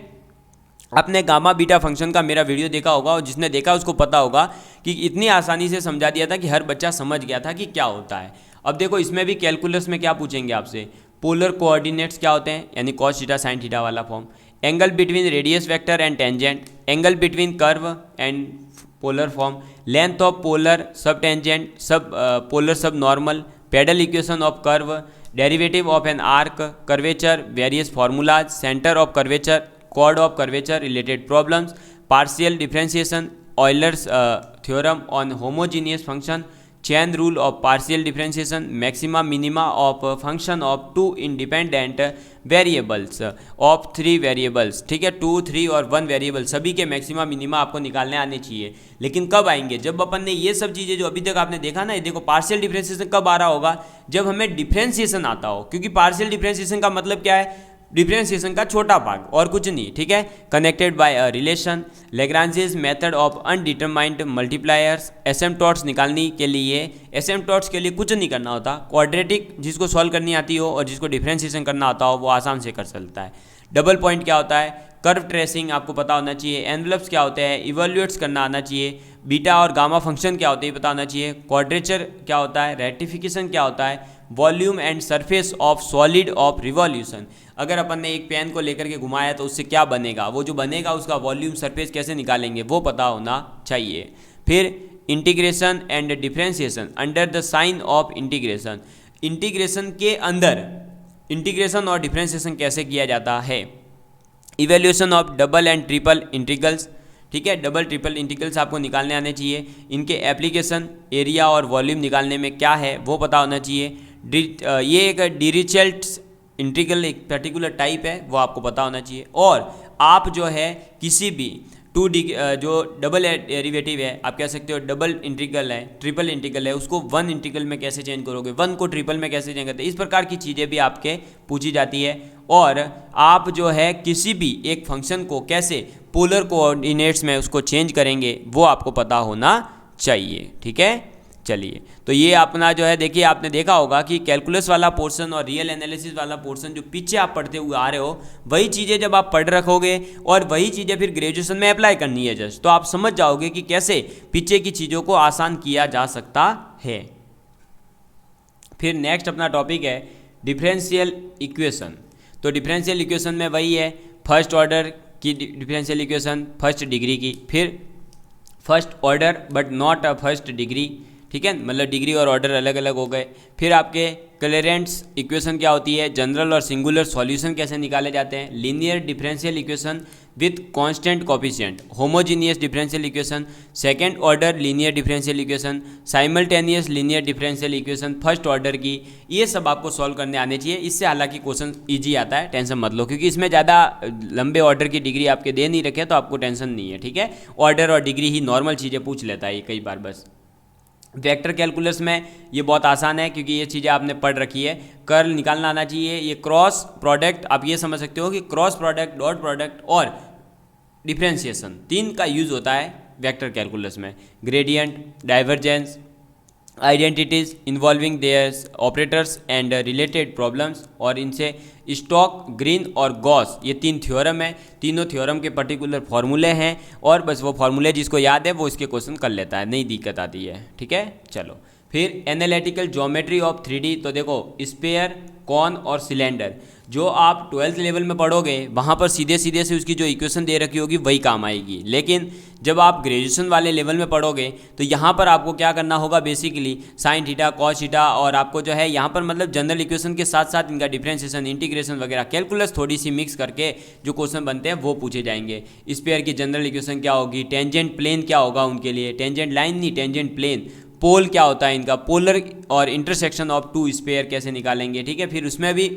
आपने गामा बीटा फंक्शन का मेरा वीडियो देखा होगा और जिसने देखा उसको पता होगा कि इतनी आसानी से समझा दिया था कि हर बच्चा समझ गया था कि क्या होता है। अब देखो, इसमें भी कैलकुलस में क्या पूछेंगे आपसे, पोलर कोऑर्डिनेट्स क्या होते हैं, यानी कॉस थीटा साइन थीटा वाला form, angle between radius vector and tangent, angle between curve and polar form, length of polar सब टेंजेंट, सब पोलर सब normal, pedal equation of curve, derivative of an arc, curvature, various formulas, centre of curvature, chord of curvature related problems, partial differentiation, Euler's theorem on homogeneous function, chain rule of partial differentiation, maxima minima of function of two independent variables of three variables। ठीक है, 2, 3 और 1 variable सभी के maxima minima आपको निकालने आने चाहिए। लेकिन कब आएंगे, जब अपन ने ये सब चीज़ें जो अभी तक आपने देखा ना, ये देखो पार्शियल डिफरेंशिएशन कब आ रहा होगा, जब हमें डिफरेंशिएशन आता हो, क्योंकि पार्शियल डिफरेंशिएशन का मतलब क्या है, डिफरेंशिएशन का छोटा भाग और कुछ नहीं। ठीक है, connected by a relation, Lagrange's method of undetermined multipliers, asymptotes निकालने के लिए, एसिम्पटोट्स के लिए कुछ नहीं करना होता, क्वाड्रेटिक जिसको सॉल्व करनी आती हो और जिसको डिफरेंशिएशन करना आता हो वो आसान से कर सकता है। डबल पॉइंट क्या होता है, कर्व ट्रेसिंग आपको पता होना चाहिए, एनवलप्स क्या होते हैं, इवैल्यूएट्स करना आना चाहिए, बीटा और गामा फंक्शन क्या होते हैं पता होना चाहिए, क्वाड्रेचर क्या होता है, रेक्टिफिकेशन क्या होता है, volume and surface of solid of revolution, अगर अपन ने एक पेन को लेकर के घुमाया तो उससे क्या बनेगा, वो जो बनेगा उसका वॉल्यूम सरफेस कैसे निकालेंगे वो पता होना चाहिए। फिर integration and differentiation under the sign of integration, integration के अंदर इंटीग्रेशन और डिफरेंशिएशन कैसे किया जाता है, evaluation of double and triple integrals. ठीक है, डबल ट्रिपल इंटीग्रल्स आपको निकालने आने चाहिए, इनके एप्लीकेशन, एरिया और वॉल्यूम निकालने में क्या है वो पता होना चाहिए। ये एक डिरिचलेट इंटीग्रल एक पर्टिकुलर टाइप है वो आपको पता होना चाहिए। और आप जो है किसी भी जो डबल डेरिवेटिव है, आप कह सकते हो डबल इंटीग्रल है, ट्रिपल इंटीग्रल है, उसको वन इंटीग्रल में कैसे चेंज करोगे, वन को ट्रिपल में कैसे चेंज करते हैं, इस प्रकार की चीज़ें भी आपके पूछी जाती है। और आप जो है किसी भी एक फंक्शन को कैसे पोलर कोऑर्डिनेट्स में उसको चेंज करेंगे वो आपको पता होना चाहिए। ठीक है, चलिए, तो ये अपना जो है देखिए, आपने देखा होगा कि कैलकुलस वाला पोर्शन और रियल एनालिसिस वाला पोर्शन जो पीछे आप पढ़ते हुए आ रहे हो, वही चीज़ें जब आप पढ़ रखोगे और वही चीज़ें फिर ग्रेजुएशन में अप्लाई करनी है जस्ट, तो आप समझ जाओगे कि कैसे पीछे की चीज़ों को आसान किया जा सकता है। फिर नेक्स्ट अपना टॉपिक है डिफरेंशियल इक्वेशन। तो डिफरेंशियल इक्वेशन में वही है, फर्स्ट ऑर्डर की डिफरेंशियल इक्वेशन, फर्स्ट डिग्री की, फिर first order but not a first degree. ठीक है, मतलब डिग्री और ऑर्डर अलग अलग हो गए। फिर आपके क्लेरेंट्स इक्वेशन क्या होती है, जनरल और सिंगुलर सॉल्यूशन कैसे निकाले जाते हैं, linear differential equation with constant coefficient, homogeneous differential equation, second order linear differential equation, simultaneous linear differential equation first order की, ये सब आपको सॉल्व करने आने चाहिए। इससे हालांकि क्वेश्चन ईजी आता है, टेंशन मत लो, क्योंकि इसमें ज़्यादा लंबे ऑर्डर की डिग्री आपके दे नहीं रखे तो आपको टेंशन नहीं है। ठीक है, ऑर्डर और डिग्री ही नॉर्मल चीज़ें पूछ लेता है ये कई बार बस। वेक्टर कैलकुलस में ये बहुत आसान है क्योंकि ये चीज़ें आपने पढ़ रखी है, कर्ल निकालना आना चाहिए, ये क्रॉस प्रोडक्ट आप ये समझ सकते हो कि क्रॉस प्रोडक्ट, डॉट प्रोडक्ट और डिफरेंशिएशन तीन का यूज़ होता है वेक्टर कैलकुलस में, gradient, divergence, identities involving their operators and related problems, और इनसे स्टॉक, ग्रीन और गॉस, ये 3 थ्योरम है। तीनों थ्योरम के पर्टिकुलर फॉर्मूले हैं, और बस वो फॉर्मूले जिसको याद है वो इसके क्वेश्चन कर लेता है, नहीं दिक्कत आती है। ठीक है, चलो फिर एनालिटिकल ज्योमेट्री ऑफ 3D। तो देखो स्फीयर, कॉन और सिलेंडर, जो आप 12th लेवल में पढ़ोगे वहाँ पर सीधे सीधे से उसकी जो इक्वेशन दे रखी होगी वही काम आएगी, लेकिन जब आप ग्रेजुएशन वाले लेवल में पढ़ोगे तो यहाँ पर आपको क्या करना होगा, basically sine theta, cos theta, और आपको जो है यहाँ पर मतलब जनरल इक्वेशन के साथ साथ इनका डिफरेंशिएशन, इंटीग्रेशन वगैरह, कैलकुलस थोड़ी सी मिक्स करके जो क्वेश्चन बनते हैं वो पूछे जाएंगे। स्फीयर की जनरल इक्वेशन क्या होगी, टेंजेंट प्लेन क्या होगा उनके लिए, टेंजेंट लाइन नहीं, टेंजेंट प्लेन, पोल क्या होता है इनका, पोलर और इंटरसेक्शन ऑफ 2 स्फीयर कैसे निकालेंगे। ठीक है, फिर उसमें भी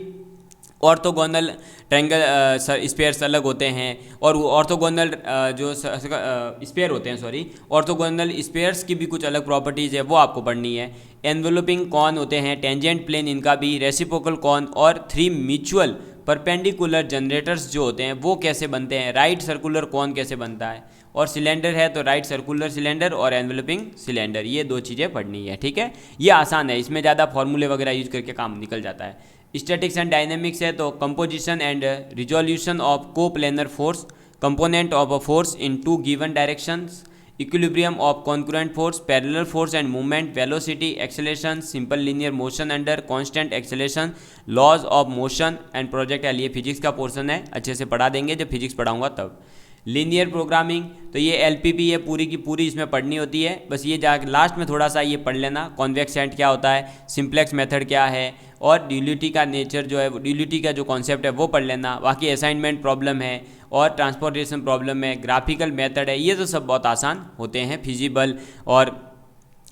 ऑर्थोगोनल ट्रायंगल स्फीयर्स अलग होते हैं, और ऑर्थोगोनल जो स्फीयर होते हैं, सॉरी, ऑर्थोगोनल स्फीयर्स की भी कुछ अलग प्रॉपर्टीज़ है वो आपको पढ़नी है। एनवेलोपिंग कॉन होते हैं, टेंजेंट प्लेन इनका भी, रेसिप्रोकल कॉन, और 3 म्यूचुअल परपेंडिकुलर जनरेटर्स जो होते हैं वो कैसे बनते हैं, राइट सर्कुलर कॉन कैसे बनता है, और सिलेंडर है तो राइट सर्कुलर सिलेंडर और एनवेलोपिंग सिलेंडर, ये 2 चीज़ें पढ़नी है। ठीक है, ये आसान है, इसमें ज़्यादा फॉर्मूले वगैरह यूज करके काम निकल जाता है। स्टैटिक्स एंड डायनेमिक्स है तो composition and resolution of coplanar force, component of a force in 2 given directions, equilibrium of concurrent force, parallel force and movement, velocity, acceleration, simple linear motion under constant acceleration, laws of motion and projectile. ये physics का portion है, अच्छे से पढ़ा देंगे जब physics पढ़ाऊंगा तब। लीनियर प्रोग्रामिंग तो ये एलपीपी है, पूरी की पूरी इसमें पढ़नी होती है, बस ये जा लास्ट में थोड़ा सा ये पढ़ लेना, कॉन्वेक्स एंड क्या होता है, सिंप्लेक्स मेथड क्या है, और ड्यूलिटी का नेचर जो है, ड्यूलिटी का जो कॉन्सेप्ट है वो पढ़ लेना। बाकी असाइनमेंट प्रॉब्लम है और ट्रांसपोर्टेशन प्रॉब्लम है, ग्राफिकल मेथड है, ये तो सब बहुत आसान होते हैं। फिजिबल और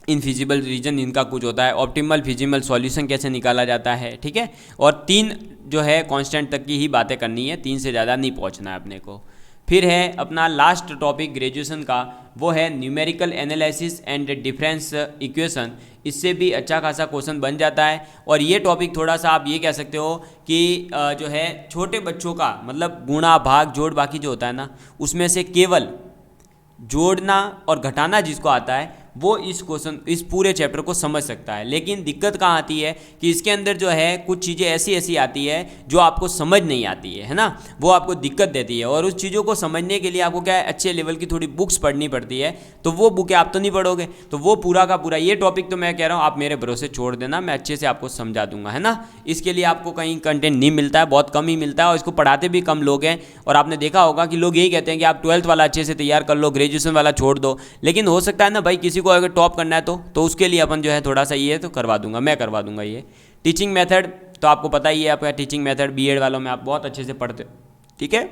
इनफिजिबल रीजन इनका कुछ होता है, ऑप्टिमल फिजिबल सॉल्यूशन कैसे निकाला जाता है। ठीक है, और 3 जो है कांस्टेंट तक की ही बातें करनी है, 3 से ज़्यादा नहीं पहुंचना है अपने को। फिर है अपना लास्ट टॉपिक ग्रेजुएशन का, वो है numerical analysis and difference equation. इससे भी अच्छा खासा क्वेश्चन बन जाता है, और ये टॉपिक थोड़ा सा आप ये कह सकते हो कि जो है छोटे बच्चों का मतलब गुणा भाग जोड़ बाकी जो होता है ना, उसमें से केवल जोड़ना और घटाना जिसको आता है वो इस क्वेश्चन, इस पूरे चैप्टर को समझ सकता है। लेकिन दिक्कत कहाँ आती है कि इसके अंदर जो है कुछ चीज़ें ऐसी ऐसी आती है जो आपको समझ नहीं आती है ना, वो आपको दिक्कत देती है, और उस चीज़ों को समझने के लिए आपको क्या है, अच्छे लेवल की थोड़ी बुक्स पढ़नी पड़ती है। तो वो बुकें आप तो नहीं पढ़ोगे, तो वो पूरा का पूरा ये टॉपिक तो मैं कह रहा हूँ आप मेरे भरोसे छोड़ देना, मैं अच्छे से आपको समझा दूंगा, है ना। इसके लिए आपको कहीं कंटेंट नहीं मिलता है, बहुत कम ही मिलता है, और इसको पढ़ाते भी कम लोग हैं। और आपने देखा होगा कि लोग यही कहते हैं कि आप 12th वाला अच्छे से तैयार कर लो, ग्रेजुएशन वाला छोड़ दो। लेकिन हो सकता है ना भाई, किसी को अगर टॉप करना है तो उसके लिए अपन जो है थोड़ा सा ये तो करवा दूंगा, मैं करवा दूंगा। ये टीचिंग मेथड तो आपको पता ही है, आपका टीचिंग मेथड बीएड वालों में आप बहुत अच्छे से पढ़ते हो। ठीक है,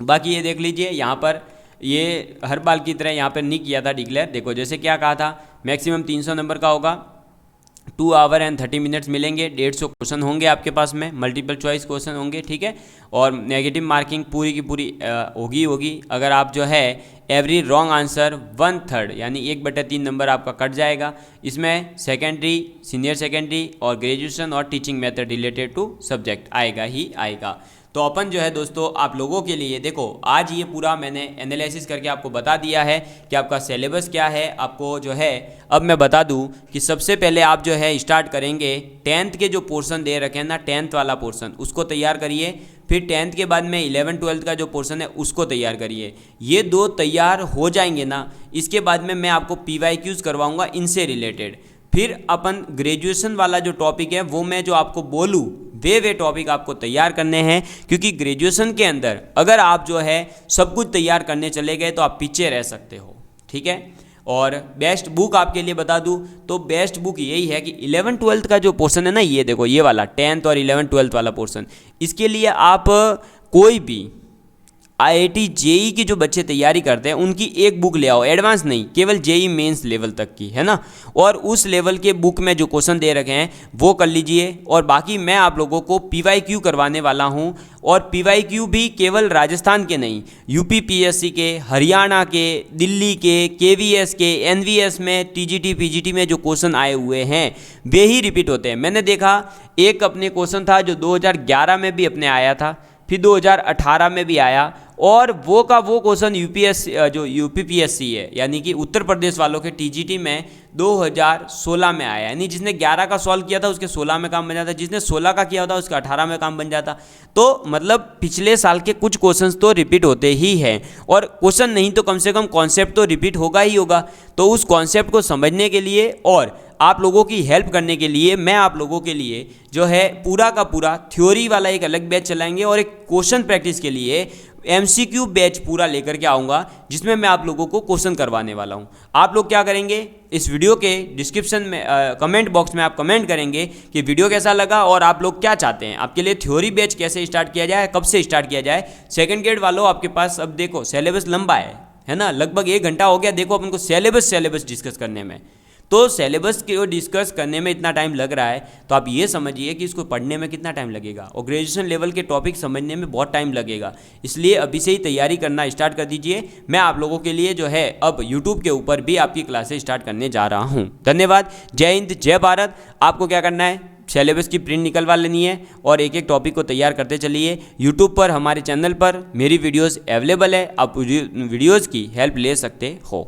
बाकी ये देख लीजिए, यहाँ पर ये हर बार की तरह यहाँ पर नहीं किया था डिक्लेयर। देखो जैसे क्या कहा था, मैक्सिमम 300 नंबर का होगा, 2 आवर एंड 30 मिनट्स मिलेंगे, 150 क्वेश्चन होंगे आपके पास में, मल्टीपल चॉइस क्वेश्चन होंगे। ठीक है, और नेगेटिव मार्किंग पूरी की पूरी होगी अगर आप जो है एवरी रॉन्ग आंसर 1/3 यानी 1/3 नंबर आपका कट जाएगा। इसमें सेकेंडरी, सीनियर सेकेंडरी और ग्रेजुएशन और teaching method related to subject आएगा ही आएगा। तो अपन जो है दोस्तों आप लोगों के लिए देखो, आज ये पूरा मैंने एनालिसिस करके आपको बता दिया है कि आपका सिलेबस क्या है। आपको जो है अब मैं बता दूं कि सबसे पहले आप जो है स्टार्ट करेंगे 10th के जो पोर्शन दे रखे हैं ना, 10th वाला पोर्शन उसको तैयार करिए। फिर 10th के बाद में 11 12th का जो पोर्शन है उसको तैयार करिए। ये 2 तैयार हो जाएंगे ना, इसके बाद में मैं आपको PYQs करवाऊंगा इनसे रिलेटेड। फिर अपन ग्रेजुएशन वाला जो टॉपिक है वो मैं जो आपको बोलूँ वे टॉपिक आपको तैयार करने हैं, क्योंकि ग्रेजुएशन के अंदर अगर आप जो है सब कुछ तैयार करने चले गए तो आप पीछे रह सकते हो। ठीक है, और बेस्ट बुक आपके लिए बता दूं तो बेस्ट बुक यही है कि 11 12th का जो पोर्शन है ना, ये देखो ये वाला 10th और 11 12th वाला पोर्शन, इसके लिए आप कोई भी IIT JEE की जो बच्चे तैयारी करते हैं उनकी एक बुक ले आओ, एडवांस नहीं, केवल JEE मेंस लेवल तक की, है ना। और उस लेवल के बुक में जो क्वेश्चन दे रखे हैं वो कर लीजिए। और बाकी मैं आप लोगों को PYQ करवाने वाला हूं, और PYQ भी केवल राजस्थान के नहीं, UP PSC के, हरियाणा के, दिल्ली के, KVS के, NVS में, TGT PGT में जो क्वेश्चन आए हुए हैं वे ही रिपीट होते हैं। मैंने देखा एक अपने क्वेश्चन था जो 2011 में भी अपने आया था, फिर 2018 में भी आया, और वो का वो क्वेश्चन यूपीएससी जो यूपीपीएससी है यानी कि उत्तर प्रदेश वालों के टीजीटी में 2016 में आया, यानी जिसने 11 का सॉल्व किया था उसके 16 में काम बन जाता, जिसने 16 का किया था उसके 18 में काम बन जाता। तो मतलब पिछले साल के कुछ क्वेश्चंस तो रिपीट होते ही हैं, और क्वेश्चन नहीं तो कम से कम कॉन्सेप्ट तो रिपीट होगा ही होगा। तो उस कॉन्सेप्ट को समझने के लिए और आप लोगों की हेल्प करने के लिए मैं आप लोगों के लिए जो है पूरा का पूरा थ्योरी वाला एक अलग बैच चलाएंगे, और एक क्वेश्चन प्रैक्टिस के लिए एमसीक्यू बैच पूरा लेकर के आऊँगा, जिसमें मैं आप लोगों को क्वेश्चन करवाने वाला हूँ। आप लोग क्या करेंगे, इस वीडियो के डिस्क्रिप्शन में कमेंट बॉक्स में आप कमेंट करेंगे कि वीडियो कैसा लगा और आप लोग क्या चाहते हैं, आपके लिए थ्योरी बैच कैसे स्टार्ट किया जाए, कब से स्टार्ट किया जाए। सेकंड ग्रेड वालों आपके पास अब देखो सिलेबस लंबा है ना, लगभग 1 घंटा हो गया देखो अपन को सिलेबस डिस्कस करने में। तो सिलेबस को डिस्कस करने में इतना टाइम लग रहा है, तो आप ये समझिए कि इसको पढ़ने में कितना टाइम लगेगा, और ग्रेजुएशन लेवल के टॉपिक समझने में बहुत टाइम लगेगा। इसलिए अभी से ही तैयारी करना स्टार्ट कर दीजिए। मैं आप लोगों के लिए जो है अब यूट्यूब के ऊपर भी आपकी क्लासेस स्टार्ट करने जा रहा हूँ। धन्यवाद। जय हिंद, जय भारत। आपको क्या करना है, सिलेबस की प्रिंट निकलवा लेनी है और एक एक टॉपिक को तैयार करते चलिए। यूट्यूब पर हमारे चैनल पर मेरी वीडियोस अवेलेबल है, आप वीडियोस की हेल्प ले सकते हो।